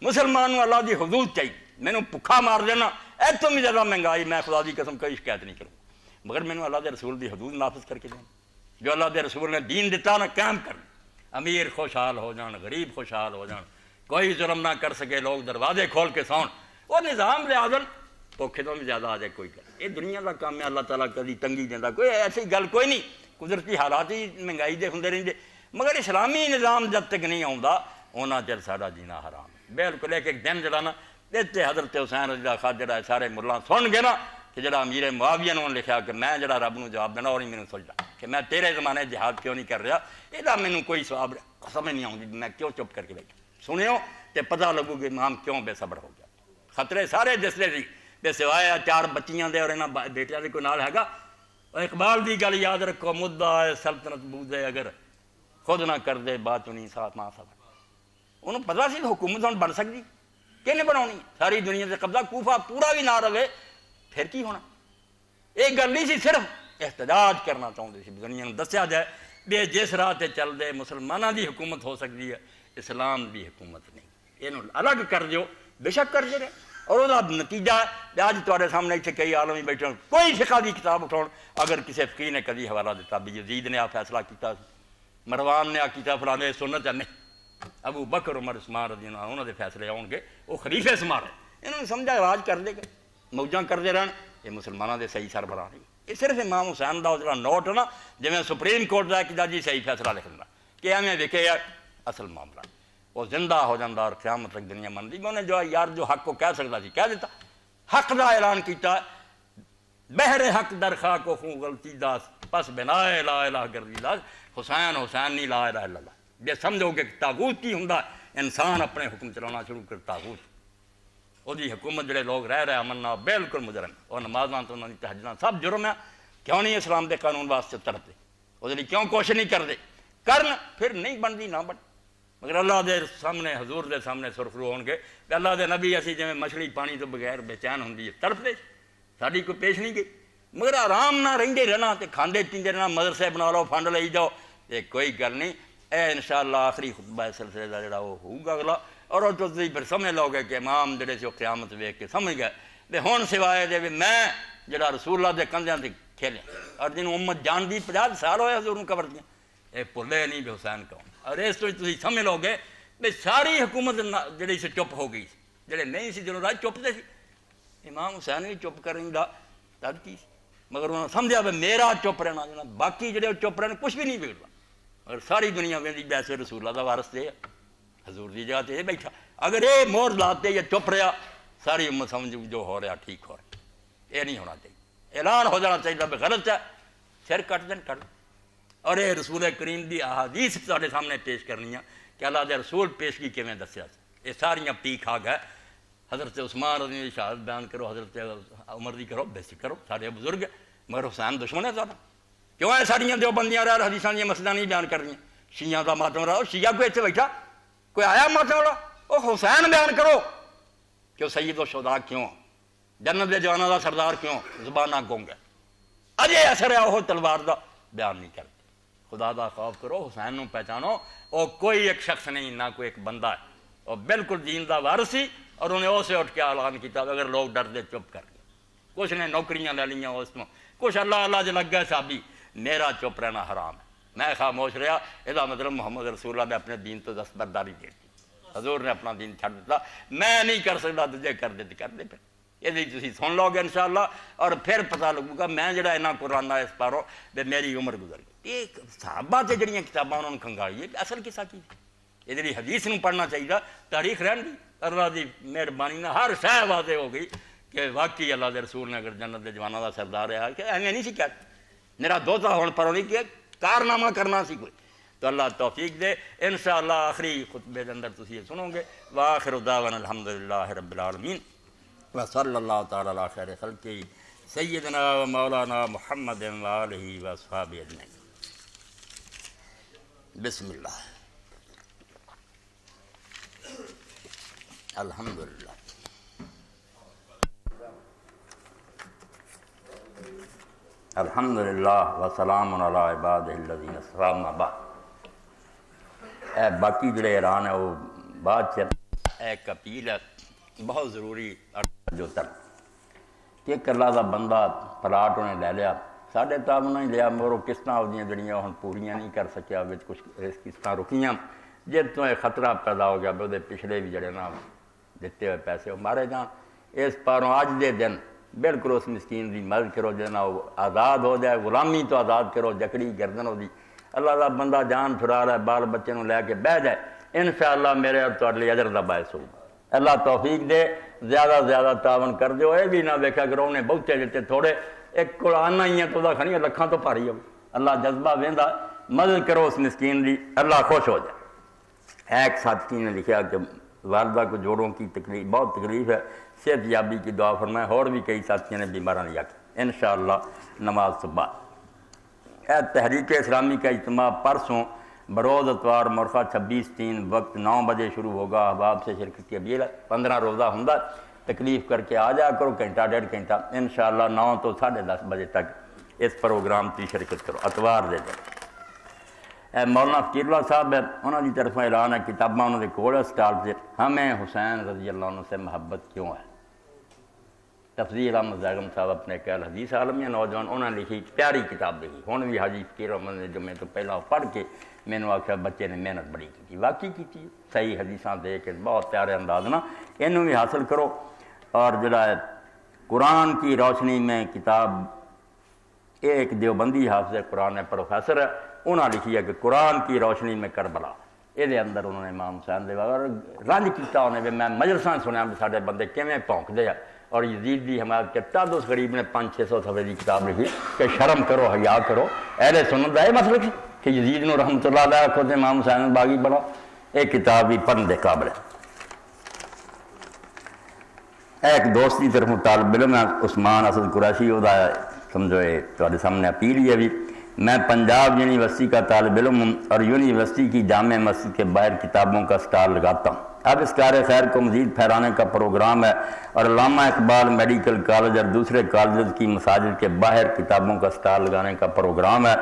مسلمان اللہ دی حدود چاہیے. مینوں بھکھا مار دینا ایت تو بھی زیادہ مہنگائی میں خدا دی قسم کوئی شکایت نہیں کروں مگر مینوں اللہ دے رسول دی حدود نافذ کر کے دینا جو اللہ دے رسول نے دین دیتا نہ قائم کرنا. امیر خوشحال ہو جان غریب خوشحال ہو جان کوئی ظلم نہ کر سکے لوگ دروازے کھول کے سون وہ نظام لحاظن پوکھے تو بھی زیادہ آ جائے کوئی گل یہ دنیا کا کام ہے. اللہ تعالیٰ کدی تنگی دینا کوئی ایسی گل کوئی نہیں قدرتی حالات ہی مہنگائی دے ہوندے رہندے مگر اسلامی نظام جب تک نہیں آتا اونا چر ساڈا جینا حرام بالکل. ایک دن جڑا نا اتنے حضرت حسین رضی اللہ خان جڑا سارے ملا سن گئے نا کہ جڑا امیر معاویہ نے لکھا کہ میں جڑا رب نو جواب دینا اور نہیں مینوں سوچدا کہ میں تیرے زمانے جہاد کیوں نہیں کر رہا یہ مینوں کوئی سواب سمجھ نہیں آتی میں کیوں چپ کر کے بیٹھا. سنیو تے پتہ لگو کہ امام کیوں بے صبر ہو گیا. خطرے سارے دستے سی بے سوائے 4 بچیاں دے اور یہاں بیٹیاں دے کوئی نال ہے گا. اقبال دی گل یاد رکھو مدعا ہے سلطنت بوزے اگر خود نہ کر دے بات نہیں ساتھ نہ سب انہوں پتا سی حکومت ہوں بن سکتی کہنے بناونی ساری دنیا سے قبضہ کوفہ پورا بھی نہ رہے پھر کی ہونا ایک گل نہیں سی صرف احتجاج کرنا چاہتے سی دنیا میں دسیا جائے بے جس راہ تے چل دے مسلمانوں دی حکومت ہو سکتی ہے اسلام دی حکومت نہیں یہ الگ کر دیو بے شک کر دے رہے اور وہ نتیجہ اج تواڈے سامنے اتنے کئی عالم ہی بیٹھے کوئی فقہ دی کتاب اٹھاؤ اگر کسی فقیہ نے کدی حوالہ دیتا بھی یزید نے آ فیصلہ کیتا مروان نے آ کیتا فلانے سنت ہے نہیں ابو بکر عمر عثمان رضی اللہ عنہ انہوں دے فیصلے آؤ گے وہ خلیفے سمار انہوں نے سمجھا راج کر دے گا موجاں کرتے رہن یہ مسلمانوں دے صحیح سربراہ نہیں یہ صرف امام حسین دا جڑا نوٹ ہے نا جی سپریم کورٹ دا کہ جی صحیح فیصلہ لکھ دینا کہ ایویں ویکھے اصل معاملہ وہ زندہ ہو جاتا اور قیامت تک دنیا منتی میں انہیں جو یار جو حق کو کہہ سکتا سی کہہ دیتا حق دا اعلان کیتا بہر حق در خاک و خوں غلطی داس پس بنا لا الہ گردی داس حسین حسین نہیں لا الہ الا اللہ یہ سمجھو کہ تاغوت کی ہوں انسان اپنے حکم چلانا شروع کر تاغوت وہ حکومت جڑے لوگ رہ رہے امن نہ بالکل مجرم اور نمازاں تو انہوں نے تہجداں سب جرم ہے کیوں نہیں اسلام دے قانون واسطے ترتے وہ کیوں کوشش نہیں کرتے کرن پھر نہیں بنتی نہ بن مگر اللہ دے سامنے حضور دے سامنے سرخرو ہون گے کہ اللہ دے نبی اسی جی مچھلی پانی تو بغیر بے چین ہوں تڑپتے ساری کوئی پیش نہیں گئی مگر آرام نہ رہندے رہنا تے کھاندے پیندے رہنا مدرسے بنا لو فنڈ لئی جاؤ یہ کوئی گل نہیں اے انشاءاللہ آخری خطبہ سلسلے کا جڑا وہ ہوگا اگلا اور وہ تو پھر سمجھ لو گے کہ امام جڑے سے وہ قیامت ویکھ کے سمجھ گئے بھی ہون سوائے دے بھی میں جڑا رسول اللہ دے کندھیاں تے کھیلیں اور جنہوں امت جان دی 50 سال ہوئے حضور نوں قبر دیاں یہ بھلے نہیں بھی حسین کون اور اس تو تھی سمجھ لو گے بھی ساری حکومت جڑی سے چپ ہو گئی جڑے نہیں سی جنہوں راج چپتے سی امام حسین بھی چپ کریں دا تد کی مگر انہوں نے سمجھا بھی میرا چپ رہنا جنا باقی جڑے چپ رہنے کچھ بھی نہیں بگڑنا اور ساری دنیا میں ویسے رسول اللہ دا وارث دے حضور دی جگہ تے بیٹھا اگر یہ مور لاتے یا چپ رہا ساری امت سمجھ جو ہو رہا ٹھیک ہو رہا یہ نہیں ہونا چاہیے اعلان ہو جانا چاہیے بھی غلط ہے سر کٹ دین کٹ اور یہ رسول کریم دی احادیث تواڈے سامنے پیش کرنی ہے کہ اللہ دے رسول پیشگی کیویں دسیا یہ ساریاں پی کھا گئے حضرت عثمان رضی اللہ عنہ شہادت بیان کرو حضرت عمر دی کرو بیسی کرو سارے بزرگ مگر حسین دشمن ہے سارا کیوں ہے ساریاں دیوبندیاں رہ حدیثاں دیا مسئلہ نہیں بیان کرنی شیعہ کا ماتم رہا شیعہ کوئی اتنے بیٹھا کوئی آیا ماتم والا وہ حسین بیان کرو کہ سید و شہداء کیوں جنت دے جواناں دا سردار کیوں زبانہ گنگ ہے اجے اثر ہے وہ تلوار دا بیان نہیں کرتے خدا دا خوف کرو حسین نو پہچانو وہ کوئی ایک شخص نہیں نہ کوئی ایک بندہ ہے وہ بالکل دین دا وارث سی اور انہیں اسے اٹھ کے اعلان کیا اگر لوگ ڈرتے چپ کر گئے کچھ نے نوکریاں لے لیاں اس میں کچھ اللہ اللہ جو لگ گئے صحابی میرا چپ رہنا حرام ہے میں خاموش رہا یہ مطلب محمد رسول اللہ نے اپنے دین تو دستبرداری دے دی حضور نے اپنا دین چھڑ دیتا میں نہیں کر سکتا تجھے کر دے پھر یہ تھی سن لو گے انشاءاللہ اور پھر پتہ لگے گا میں جڑا یہاں قرآن اس پاروں بے میری عمر گزر گئی یہ صحابہ سے جڑیاں کتاباں انہوں نے کھنگائی اصل کسا کی یہ جی حدیث نوں پڑھنا چاہیے تاریخ رہن دی اللہ دی مہربانی نہ ہر شے واضح ہو گئی کہ واقعی اللہ دے رسول نے اگر جنت دے جواناں دا سردار رہا کہ ایویں نہیں سی کہتے میرا دوتا ہونے پر نہیں کیا کارنامہ کرنا سی کوئی تو اللہ توفیق دے انشاءاللہ آخری خطبے کے اندر تسی یہ سنو گے وآخر دعوانا الحمدللہ رب العالمین وصلی اللہ تعالی علی خیر خلقہ سیدنا و مولانا محمد وآلہ وصحابہ اجمعین بسم اللہ الحمدللہ الحمدللہ وسلام علی عبادہ الذین اصطفیٰ اما بعد اے باقی جڑے اعلان ہے وہ بعد چل ایک اپیل ہے بہت ضروری جو تر کہ ایک اللہ دا بندہ پلاٹ انہیں لے لیا ساڑھے تاب انہیں لیا مگر وہ قسطاں ہوندیاں جڑیاں ہن پوریاں نہیں کر سکیا وچ کچھ قسطاں رکیاں جس تو ایک خطرہ پیدا ہو گیا وہ پچھلے بھی جڑے نا دیتے ہوئے پیسے وہ مارے جان اس پاروں آج دے دن بالکل اس مسکین دی مدد کرو جنا وہ آزاد ہو جائے غلامی تو آزاد کرو جکڑی گردن ہو دی اللہ دا بندہ جان چھڑا رہا ہے بال بچے نوں لے کے بہ جائے انشاءاللہ میرے اور تہاڈے لیے اجر دا باعث ہوگا اللہ توفیق دے زیادہ زیادہ تعاون کر دیو یہ بھی نہ ویکھا کرو انہیں بہتے جتے تھوڑے ایک قرآن ہی ہے تو دا کھڑی لکھاں تو بھاری ہو اللہ جذبہ ویندا مدد کرو اس مسکین دی اللہ خوش ہو جائے ایک ساتھی نے لکھا کہ والدہ کو جوڑوں کی تکلیف بہت تکلیف ہے صحت یابی کی دعا فرمائے اور بھی کئی ساتھیوں نے بیماراں لیا کہ انشاءاللہ نماز صبح اے تحریک اسلامی کا اجتماع پرسوں بروز اتوار مرخہ 26/3 وقت 9 بجے شروع ہوگا۔ احباب سے شرکت کی اپیل ہے۔ 15 روزہ ہوندا، تکلیف کر کے آ جا کرو، گھنٹہ ڈیڑھ گھنٹہ انشاءاللہ 9 تو 10:30 بجے تک اس پروگرام کی شرکت کرو اتوار دے دن۔ مولانا فقیر اللہ صاحب ہے، انہوں کی طرف اعلان ہے کتاباں انہوں نے کول سٹال سے ہمیں حسین رضی اللہ عنہ سے محبت کیوں ہے۔ تفضیل احمد زاغم صاحب اپنے کہل حدیث عالمیہ نوجوان انہوں نے لکھی پیاری کتاب لکھی، ہوں بھی حاجی فقیر احمد نے جمعے تو پہلا پڑھ کے میں نے آخیا بچے نے محنت بڑی کی، واقعی کی صحیح حدیثاں دے کے بہت پیارے انداز نہ انہوں بھی حاصل کرو۔ اور جڑا ہے قرآن کی روشنی میں کتاب، ایک دیوبندی حافظ قرآن پروفیسر ہے، انہوں نے لکھی ہے کہ قرآن کی روشنی میں کربلا، یہ اندر انہوں نے امام حسین دے اور رنج کیتا انہیں بھی میں مجلساں سنیا بھی سارے بندے کیویں بھونک دے اور یزید دی حمایت کرتا تو اس غریب نے 500-600 صفحے کی کتاب لکھی کہ شرم کرو حیا کرو، اہل سنت دا یہ مسئلہ کہ یزید نو رحمۃ اللہ علیہ رکھو تے امام حسین باغی بناؤ، ایک کتاب بھی پڑھنے دے قابل ہے۔ ایک دوست کی طرف طالب علم ہے عثمان اسد قریشی، وہ سمجھو تھوڑے سامنے اپیل ہی ہے بھی، میں پنجاب یونیورسٹی کا طالب علم ہوں اور یونیورسٹی کی جامع مسجد کے باہر کتابوں کا سٹال لگاتا ہوں۔ اب اس کار خیر کو مزید پھیلانے کا پروگرام ہے اور علامہ اقبال میڈیکل کالج اور دوسرے کالجز کی مساجد کے باہر کتابوں کا سٹال لگانے کا پروگرام ہے،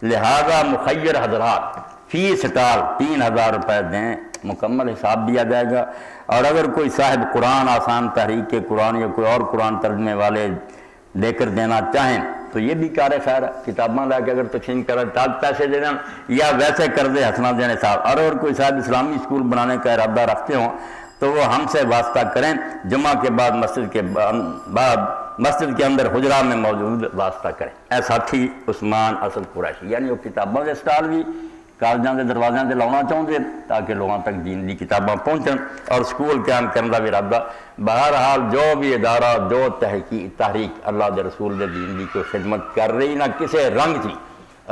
لہذا مخیر حضرات فی سٹال 3000 روپے دیں، مکمل حساب دیا جائے گا۔ اور اگر کوئی صاحب قرآن آسان تحریک کے قرآن یا کوئی اور قرآن ترجمے والے دے کر دینا چاہیں تو یہ بھی کار خیر ہے، کتاباں لا کے اگر تقسیم کریں تاج پیسے دے دیں یا ویسے قرضے ہنسنا دینے صاحب، اور اگر کوئی صاحب اسلامی اسکول بنانے کا ارادہ رکھتے ہوں تو وہ ہم سے واسطہ کریں، جمعہ کے بعد مسجد کے اندر حجرہ میں موجود واسطہ کریں۔ اے ساتھی عثمان اسد قریشی، یعنی وہ کتابوں کے سٹال بھی کالجاں کے دروازوں سے لاؤنا چاہتے تاکہ لوگوں تک دین دی کتاباں پہنچن اور سکول قائم کرنے کا بھی ارادہ۔ بہرحال جو بھی ادارہ جو تحریک اللہ دے رسول دے دین دی کوئی خدمت کر رہی نہ کسے رنگ تھی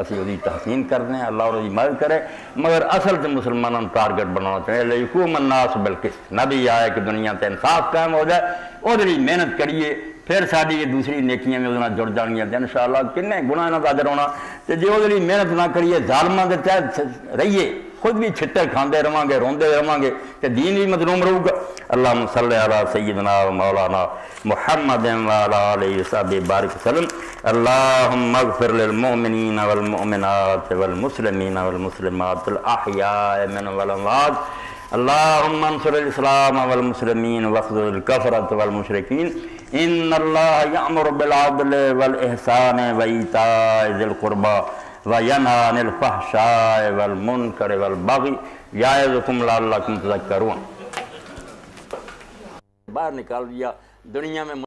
اسی وہی تحسین کرنے اللہ اور مدد کرے، مگر اصل سے مسلمانوں ٹارگٹ بنانا چاہیے لیکم الناس بالقسط، نبی آئے کہ دنیا تے انصاف قائم ہو جائے، وہ جی محنت کریے پھر ساری یہ دوسری نیکیاں بھی وہ جڑ جان گیا انشاءاللہ کنے گناہ نہ حاضر ہونا۔ تو جی وہ محنت نہ کریے ظالماں دے تحت رہیے، خود بھی چھٹر کھاندے رہاں گے روندے رہاں گے تو دین بھی مظلوم رہے گا۔ اللہم صلی علی سیدنا و مولانا محمد وعلی آلہ وصحبہ بارک وسلم۔ اللہم اغفر للمؤمنین والمؤمنات والمسلمین والمسلمات الاحیاء من والاموات، اللہم انصر الاسلام والمسلمین واخذل الکفرۃ والمشرکین، ان اللہ یأمر بالعدل والاحسان وایتاء ذی القربی وینہی عن الفحشاء والمنکر والبغی یعظکم لعلکم تذکرون۔ باہر نکال دیا دنیا میں